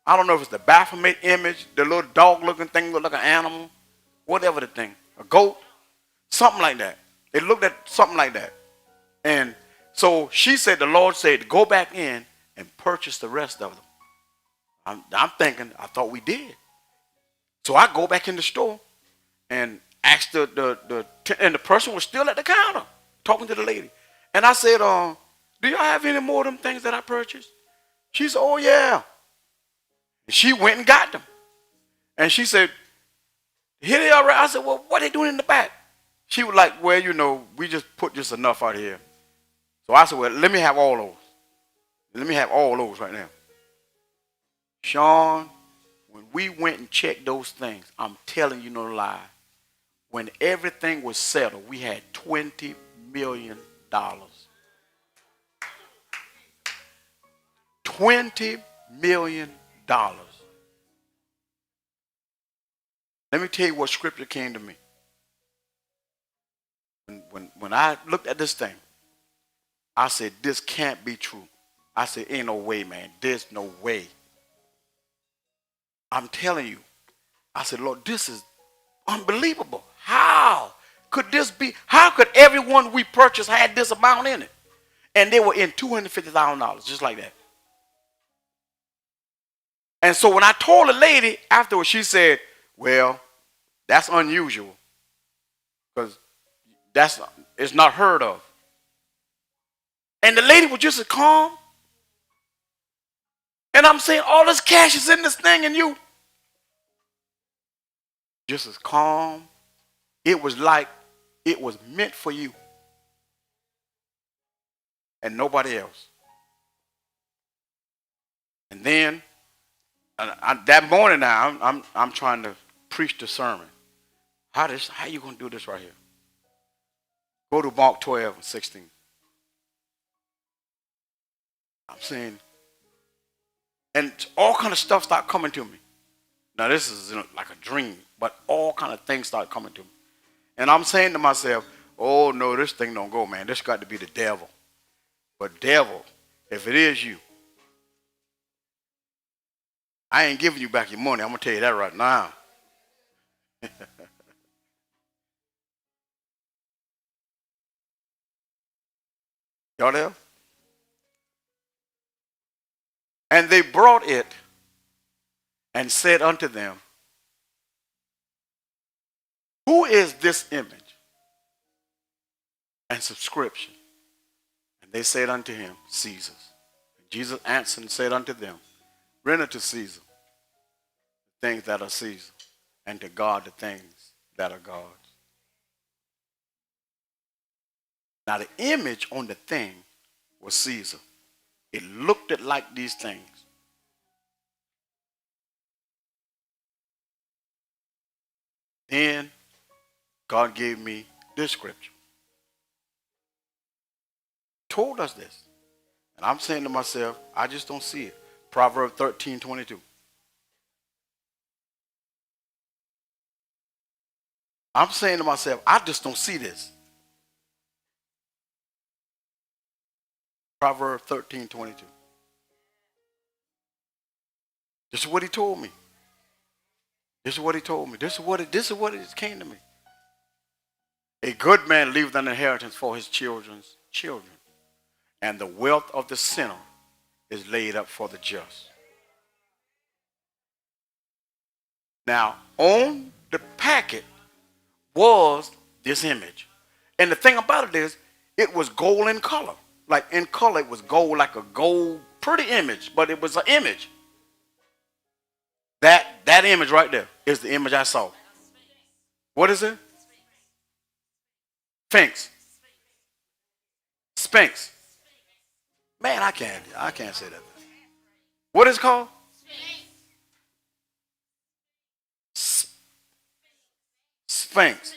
I don't know if it's the Baphomet image, the little dog-looking thing looked like an animal, whatever the thing, a goat, something like that. It looked at something like that. And so she said, the Lord said, go back in and purchase the rest of them. I'm thinking, I thought we did. So I go back in the store and asked and the person was still at the counter talking to the lady. And I said, do y'all have any more of them things that I purchased? She said, oh yeah. And she went and got them. And she said, here they are. I said, well, what are they doing in the back? She was like, well, we just put just enough out here. So I said, well, let me have all those. Let me have all those right now. Sean, when we went and checked those things, I'm telling you no lie. When everything was settled, we had $20 million. $20 million. Let me tell you what scripture came to me. When I looked at this thing, I said, this can't be true. I said, ain't no way, man. There's no way. I'm telling you. I said, Lord, this is unbelievable. How could this be? How could everyone we purchased had this amount in it? And they were in $250,000, just like that. And so when I told the lady afterwards, she said, well, that's unusual. Because it's not heard of. And the lady was just as calm. And I'm saying, all this cash is in this thing, and you just as calm. It was like it was meant for you and nobody else. And then that morning now, I'm trying to preach the sermon. How you gonna do this right here? Go to Mark 12:16. I'm saying, and all kind of stuff start coming to me. Now this is like a dream, but all kind of things start coming to me. And I'm saying to myself, oh no, this thing don't go, man. This got to be the devil. But devil, if it is you, I ain't giving you back your money. I'm going to tell you that right now. Y'all there? And they brought it and said unto them, who is this image and subscription? And they said unto him, Caesar's. And Jesus answered and said unto them, render to Caesar the things that are Caesar, and to God the things that are God's. Now the image on the thing was Caesar. It looked like these things. Then God gave me this scripture. Told us this. And I'm saying to myself, I just don't see it. Proverbs 13:22. I'm saying to myself, I just don't see this. Proverbs 13:22. This is what he told me. This is what he told me. This is what it came to me. A good man leaves an inheritance for his children's children, and the wealth of the sinner is laid up for the just. Now, on the packet was this image. And the thing about it is, it was gold in color. Like in color, it was gold, like a gold, pretty image, but it was an image. That image right there is the image I saw. What is it? Sphinx. Sphinx. Man, I can't say that. What is it called? Sphinx.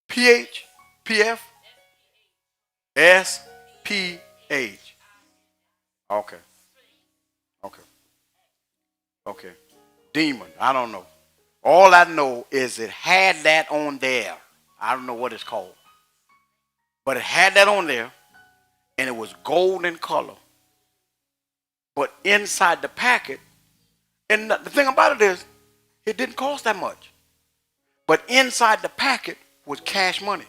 PH, PF, SPH. Okay. Okay. Okay. Demon. I don't know. All I know is it had that on there. I don't know what it's called. But it had that on there, and it was gold in color. But inside the packet, and the thing about it is, it didn't cost that much. But inside the packet was cash money.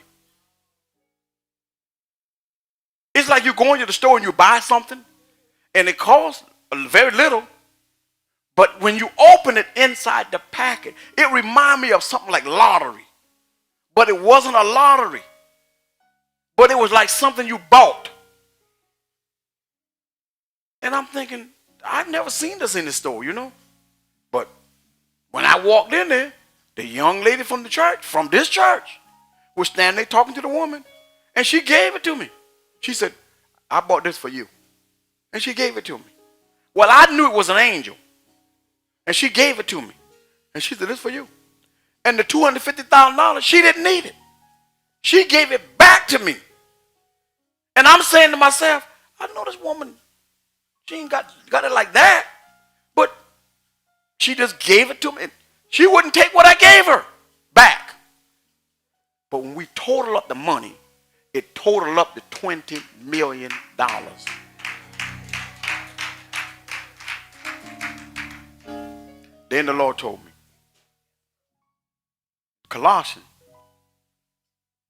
It's like you go into the store and you buy something, and it costs very little. But when you open it inside the packet, it reminds me of something like lottery. But it wasn't a lottery. But it was like something you bought. And I'm thinking, I've never seen this in the store, you know. But when I walked in there, the young lady from the church, from this church, was standing there talking to the woman. And she gave it to me. She said, I bought this for you. And she gave it to me. Well, I knew it was an angel. And she gave it to me. And she said, this for you. And the $250,000, she didn't need it. She gave it back to me. And I'm saying to myself, I know this woman, she ain't got it like that. But she just gave it to me. She wouldn't take what I gave her back. But when we total up the money, It totaled up to $20 million. Then the Lord told me, Colossians,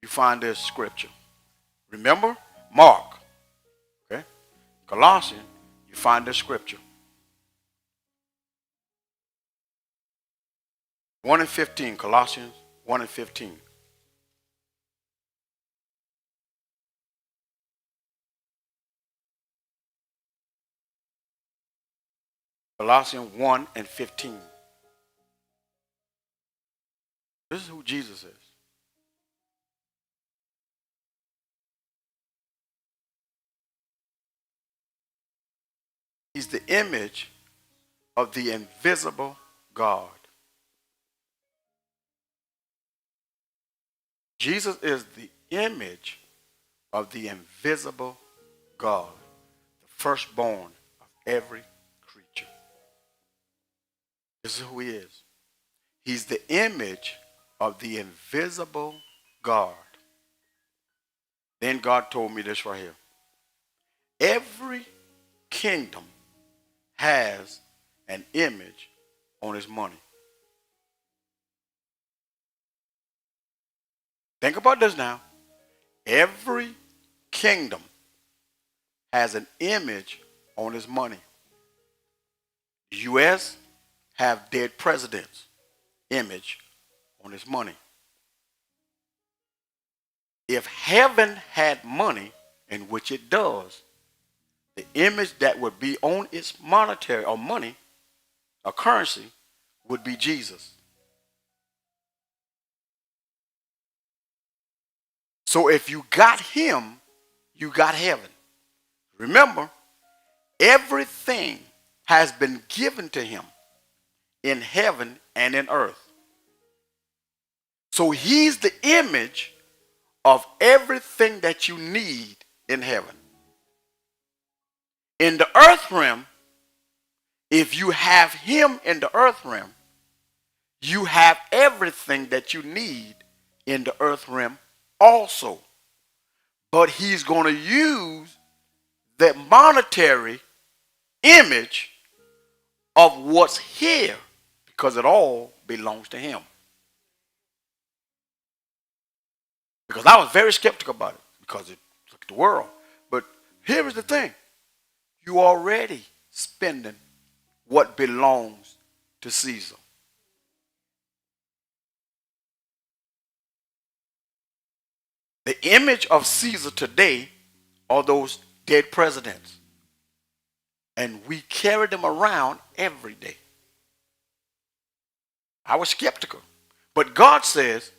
you find this scripture. Remember? Mark. Okay? Colossians, you find this scripture. 1 and 15. Colossians 1 and 15. Colossians 1 and 15. This is who Jesus is. He's the image of the invisible God. Jesus is the image of the invisible God, the firstborn of every creature. This is who he is. He's the image of the invisible God. Then God told me this right here. Every kingdom has an image on its money. Think about this now. Every kingdom has an image on its money. The U.S. have dead presidents' image on its money. If heaven had money, in which it does, the image that would be on its monetary or money or currency would be Jesus. So if you got him, you got heaven. Remember, everything has been given to him in heaven and in earth. So he's the image of everything that you need in heaven. In the earth realm, if you have him in the earth realm, you have everything that you need in the earth realm also. But he's going to use the monetary image of what's here because it all belongs to him. Because I was very skeptical about it because it took the world. But here is the thing. You already spending what belongs to Caesar. The image of Caesar today are those dead presidents. And we carry them around every day. I was skeptical. But God says,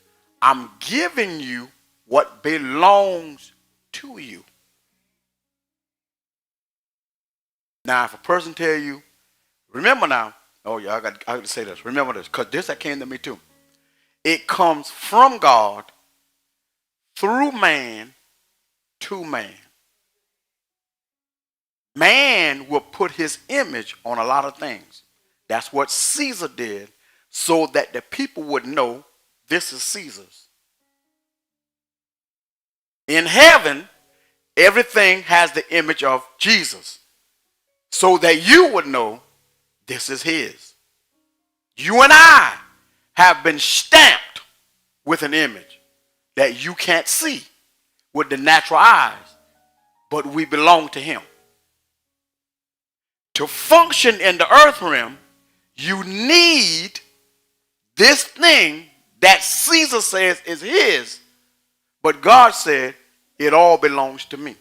I'm giving you what belongs to you. Now, if a person tell you, remember now, oh yeah, I got to say this. Remember this, because this that came to me too. It comes from God, through man, to man. Man will put his image on a lot of things. That's what Caesar did, so that the people would know this is Caesar's. In heaven, everything has the image of Jesus, so that you would know this is his. You and I have been stamped with an image that you can't see with the natural eyes, but we belong to him. To function in the earth realm, you need this thing that Caesar says is his, but God said it all belongs to me.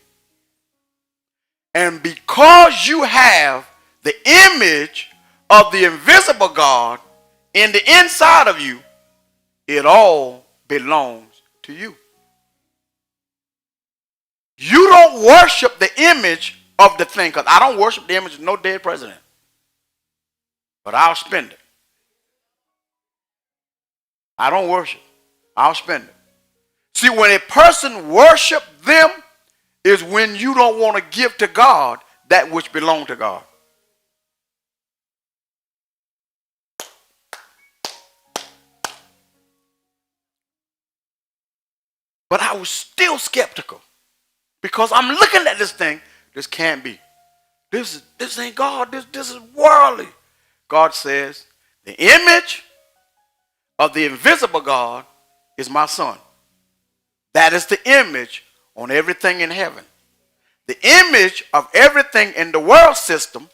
And because you have the image of the invisible God in the inside of you, it all belongs to you. You don't worship the image of the thing, because I don't worship the image of no dead president. But I'll spend it. I don't worship. I'll spend it. See, when a person worships them is when you don't want to give to God that which belongs to God. But I was still skeptical because I'm looking at this thing. This can't be. This ain't God. This is worldly. God says, the image of the invisible God is my son. That is the image on everything in heaven. The image of everything in the world system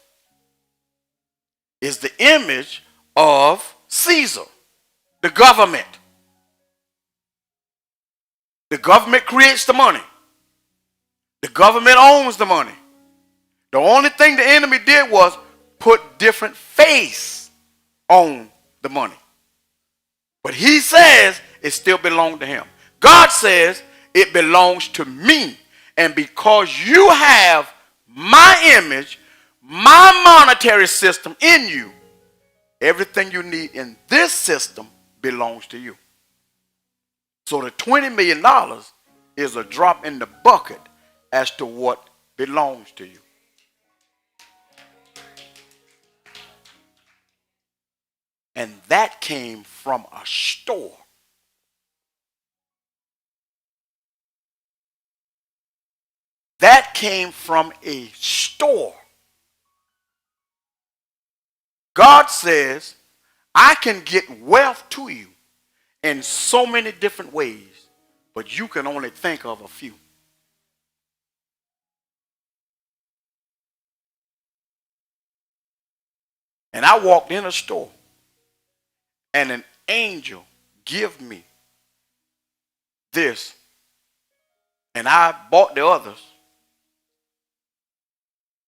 is the image of Caesar, the government. The government creates the money. The government owns the money. The only thing the enemy did was put different face on the money. But he says it still belongs to him. God says it belongs to me. And because you have my image, my monetary system in you, everything you need in this system belongs to you. So the $20 million is a drop in the bucket as to what belongs to you. And that came from a store. That came from a store. God says, I can get wealth to you in so many different ways, but you can only think of a few. And I walked in a store, and an angel gave me this, and I bought the others,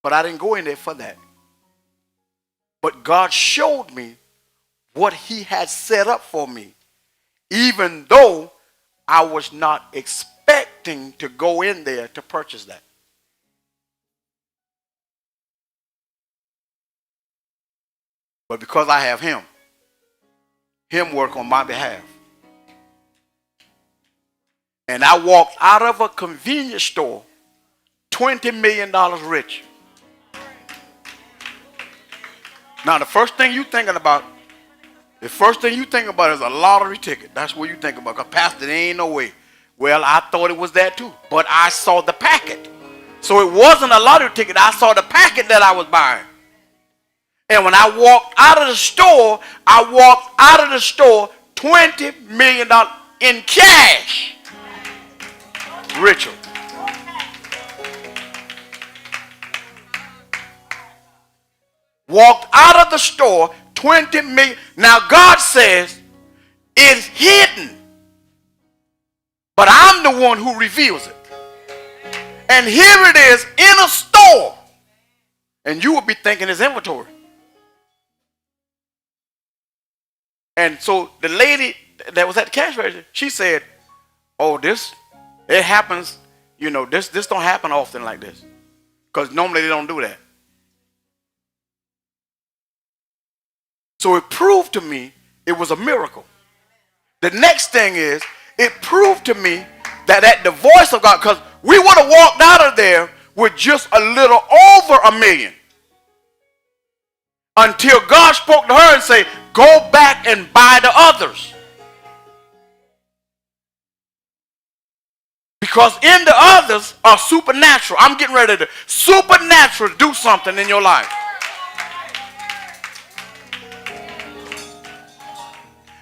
but I didn't go in there for that. But God showed me what he had set up for me, even though I was not expecting to go in there to purchase that. But because I have him work on my behalf. And I walked out of a convenience store $20 million rich. Now the first thing you thinking about is a lottery ticket. That's what you think about. Because Pastor, there ain't no way. Well, I thought it was that too. But I saw the packet. So it wasn't a lottery ticket. I saw the packet that I was buying. And when I walked out of the store, $20 million in cash. Richard. Walked out of the store, 20 million. Now God says it's hidden, but I'm the one who reveals it. And here it is in a store, and you will be thinking it's inventory. And so the lady that was at the cash register, she said, "Oh, it happens. You know, this don't happen often like this, because normally they don't do that." So it proved to me it was a miracle. The next thing is, it proved to me that at the voice of God, because we would have walked out of there with just a little over $1 million. Until God spoke to her and said, go back and buy the others. Because in the others are supernatural. I'm getting ready to supernatural do something in your life.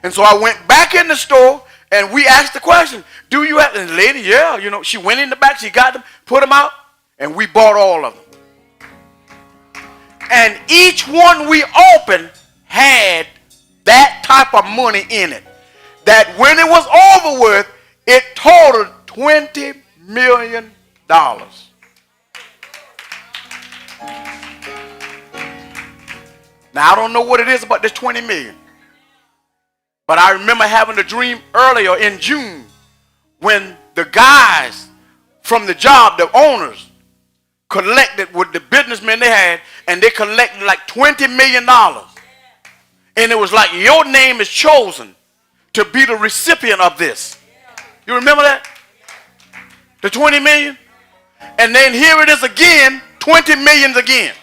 And so I went back in the store and we asked the question, do you have, and the lady, yeah, you know, she went in the back, she got them, put them out, and we bought all of them. And each one we opened had that type of money in it. That when it was over with, it totaled $20 million. Now I don't know what it is about this 20 million. But I remember having a dream earlier in June when the guys from the job, the owners, collected with the businessmen they had, and they collected like $20 million. And it was like, your name is chosen to be the recipient of this. You remember that? The 20 million? And then here it is again, 20 millions again.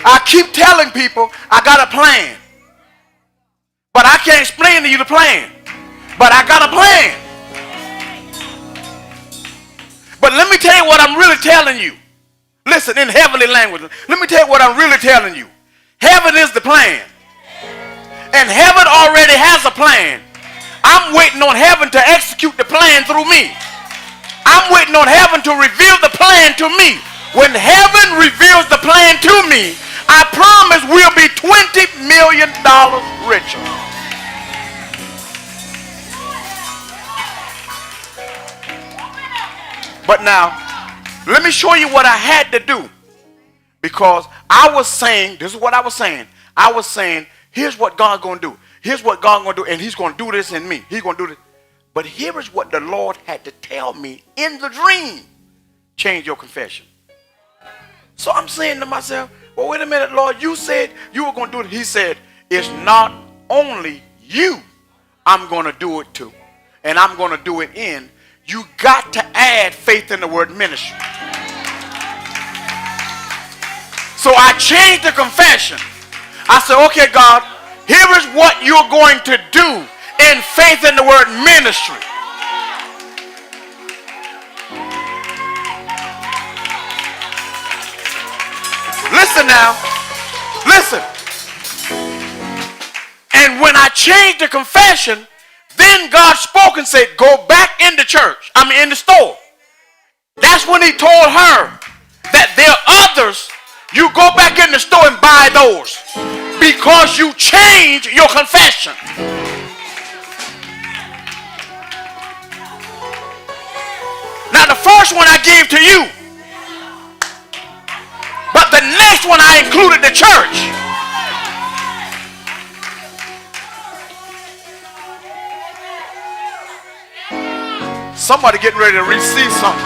I keep telling people I got a plan. But I can't explain to you the plan. But I got a plan. But let me tell you what I'm really telling you. Listen, in heavenly language, let me tell you what I'm really telling you. Heaven is the plan. And heaven already has a plan. I'm waiting on heaven to execute the plan through me. I'm waiting on heaven to reveal the plan to me. When heaven reveals the plan to me, I promise we'll be $20 million richer. But now, let me show you what I had to do. Because I was saying, this is what I was saying. I was saying, here's what God's going to do. Here's what God's going to do, and he's going to do this in me. He's going to do this. But here is what the Lord had to tell me in the dream. Change your confession. So I'm saying to myself, well, wait a minute, Lord, you said you were going to do it. He said, it's not only you I'm going to do it to, and I'm going to do it in. You got to add faith in the word ministry. So I changed the confession. I said, okay, God, here is what you're going to do in faith in the word ministry. Listen now. Listen. And when I changed the confession, then God spoke and said, go back in the church. In the store. That's when he told her that there are others. You go back in the store and buy those because you change your confession. Now the first one I gave to you, but the next one I included the church. Somebody getting ready to receive something.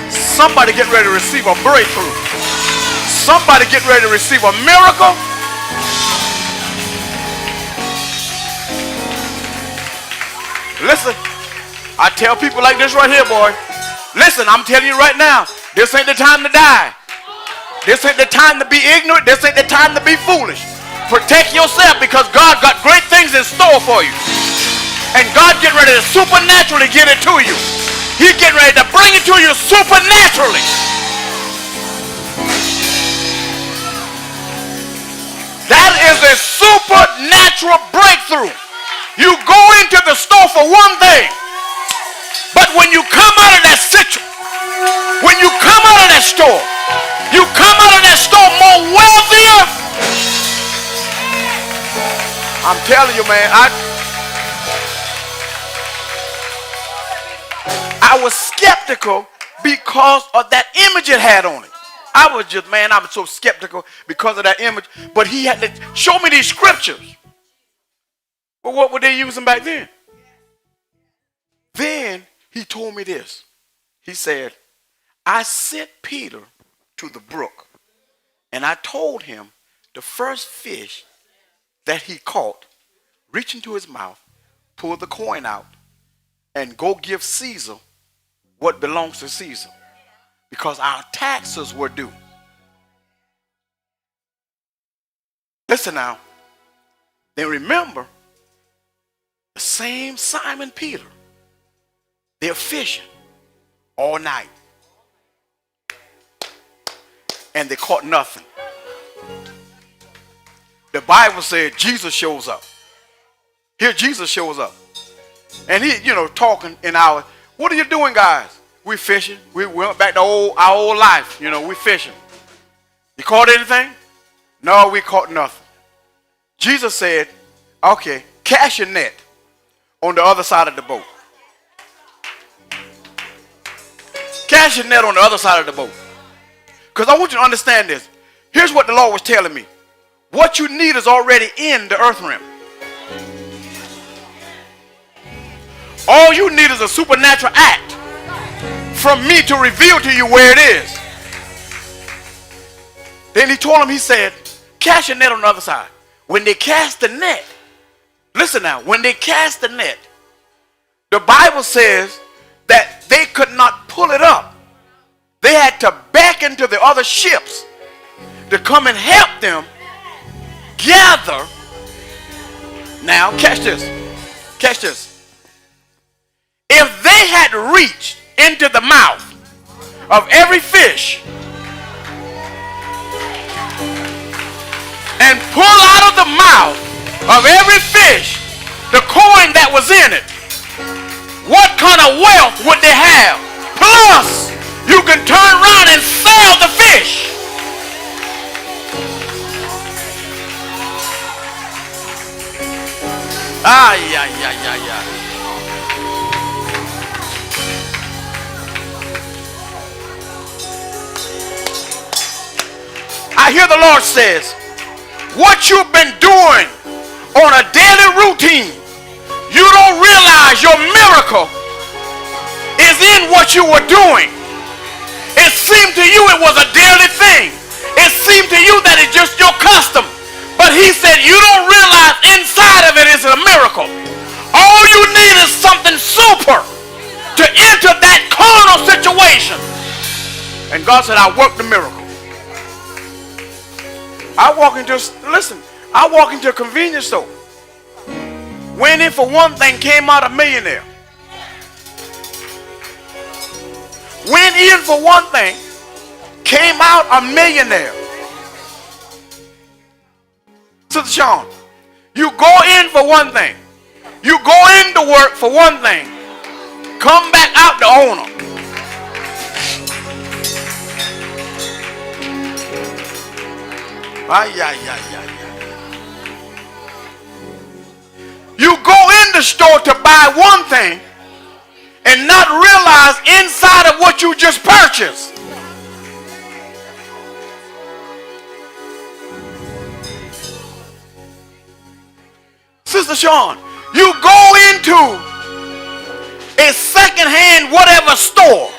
Somebody getting ready to receive a breakthrough. Somebody getting ready to receive a miracle. Listen, I tell people like this right here, boy. Listen, I'm telling you right now, this ain't the time to die. This ain't the time to be ignorant. This ain't the time to be foolish. Protect yourself because God got great things in store for you. And God getting ready to supernaturally get it to you. He's getting ready to bring it to you supernaturally. That is a supernatural breakthrough. You go into the store for one thing, but when you come out of that situation, when you come out of that store, you come out of that store more wealthier. I'm telling you, man, I was skeptical because of that image it had on it. I was so skeptical because of that image. But he had to show me these scriptures. But what were they using back then? Then he told me this. He said, I sent Peter to the brook, and I told him the first fish that he caught, reach into his mouth, pull the coin out, and go give Caesar what belongs to Caesar, because our taxes were due. Listen now. Then remember, the same Simon Peter, they're fishing all night, and they caught nothing. The Bible said Jesus shows up. Here Jesus shows up, and he, talking in our. What are you doing, guys? We fishing. We went back to our old life. We fishing. You caught anything? No, we caught nothing. Jesus said, okay, cast your net on the other side of the boat. Cast your net on the other side of the boat. Because I want you to understand this. Here's what the Lord was telling me. What you need is already in the earth realm. All you need is a supernatural act from me to reveal to you where it is. Then he told him, he said, cast your net on the other side. When they cast the net, listen now, when they cast the net, the Bible says that they could not pull it up. They had to beckon to the other ships to come and help them gather Now, catch this. Catch this. If they had reached into the mouth of every fish and pull out of the mouth of every fish the coin that was in it, what kind of wealth would they have? Plus, you can turn around and sell the fish. Ah, yeah. I hear the Lord says, what you've been doing on a daily routine, you don't realize your miracle is in what you were doing. It seemed to you it was a daily thing. It seemed to you that it's just your custom. But he said you don't realize inside of it is a miracle. All you need is something super to enter that carnal situation. And God said, I work the miracle. I walk into a convenience store. Went in for one thing, came out a millionaire. Went in for one thing, came out a millionaire. Sister Sean, you go in for one thing. You go into work for one thing. Come back out the owner. You go in the store to buy one thing and not realize inside of what you just purchased. Sister Sean, you go into a secondhand whatever store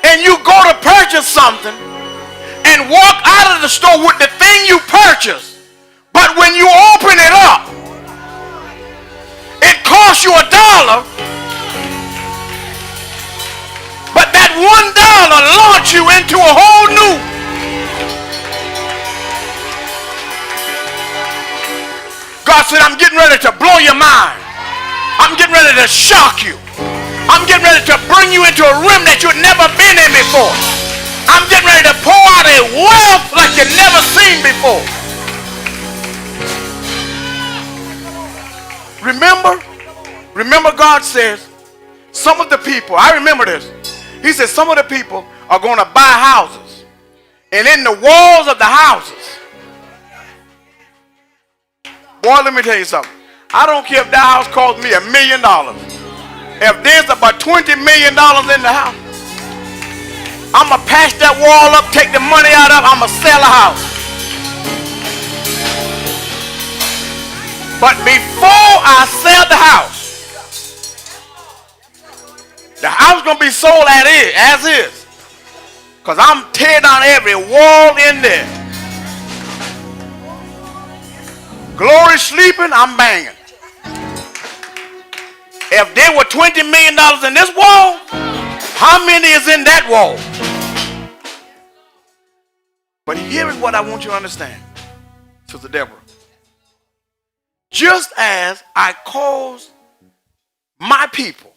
and you go to purchase something and walk out of the store with the thing you purchased, but when you open it up, it costs you $1, but that $1 launched you into a whole new. God said, I'm getting ready to blow your mind. I'm getting ready to shock you. I'm getting ready to bring you into a realm that you've never been in before. I'm getting ready to pour out a wealth like you've never seen before. Remember God says, some of the people, I remember this. He said some of the people are going to buy houses. And in the walls of the houses, boy, let me tell you something. I don't care if that house cost me $1 million. If there's about $20 million in the house, I'm going to patch that wall up, take the money out of it, I'm going to sell a house. But before I sell the house going to be sold as is. Because I'm tearing down every wall in there. Glory sleeping, I'm banging. If there were $20 million in this wall, how many is in that wall? But here is what I want you to understand, Sister Deborah. Just as I caused my people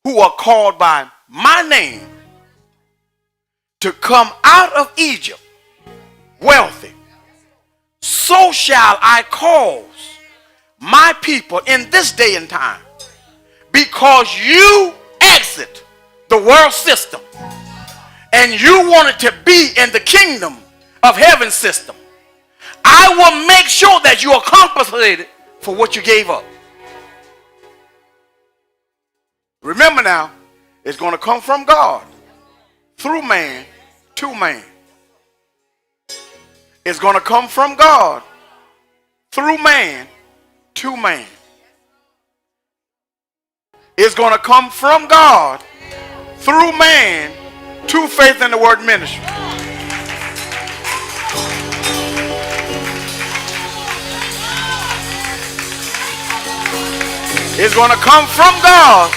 who are called by my name to come out of Egypt wealthy, so shall I cause my people in this day and time, because you exit the world system and you wanted to be in the kingdom of heaven system, I will make sure that you are compensated for what you gave up. Remember now, it's going to come from God through man to man. It's going to come from God through man to man. It's going to come from God through man to faith in the word ministry. It's going to come from God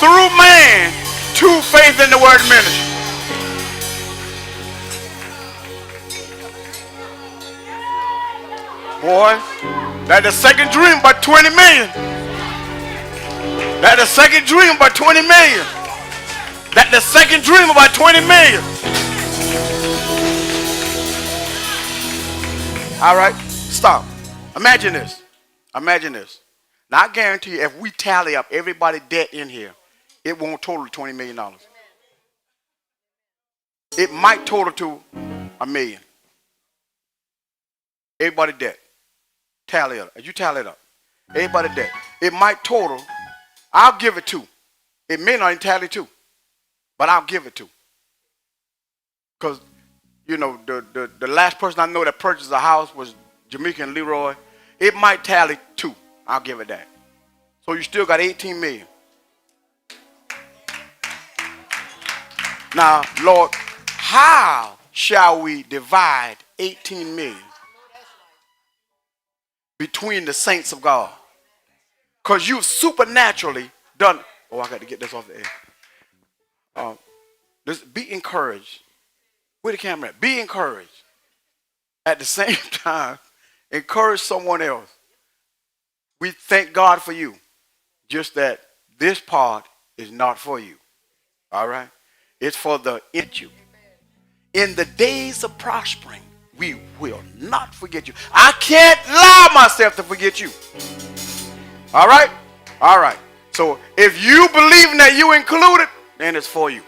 through man to faith in the word ministry. Boy, That the second dream about 20 million. That the second dream about 20 million. That the second dream about 20 million. All right, stop. Imagine this. Imagine this. Now I guarantee you, if we tally up everybody's debt in here, it won't total $20 million. It might total to $1 million. Everybody debt. Tally it up. As you tally it up, everybody debt. It might total. I'll give it to. It may not even tally to, but I'll give it to. Because, you know, the last person I know that purchased a house was Jamaica and Leroy. It might tally to. I'll give it that. So you still got 18 million. Now, Lord, how shall we divide 18 million between the saints of God? Because you've supernaturally done. Oh, I got to get this off the air. Just be encouraged. Where the camera at? Be encouraged. At the same time, encourage someone else. We thank God for you. Just that this part is not for you. All right? It's for the you. In the days of prospering, we will not forget you. I can't allow myself to forget you. All right? All right. So if you believe that you included, then it's for you.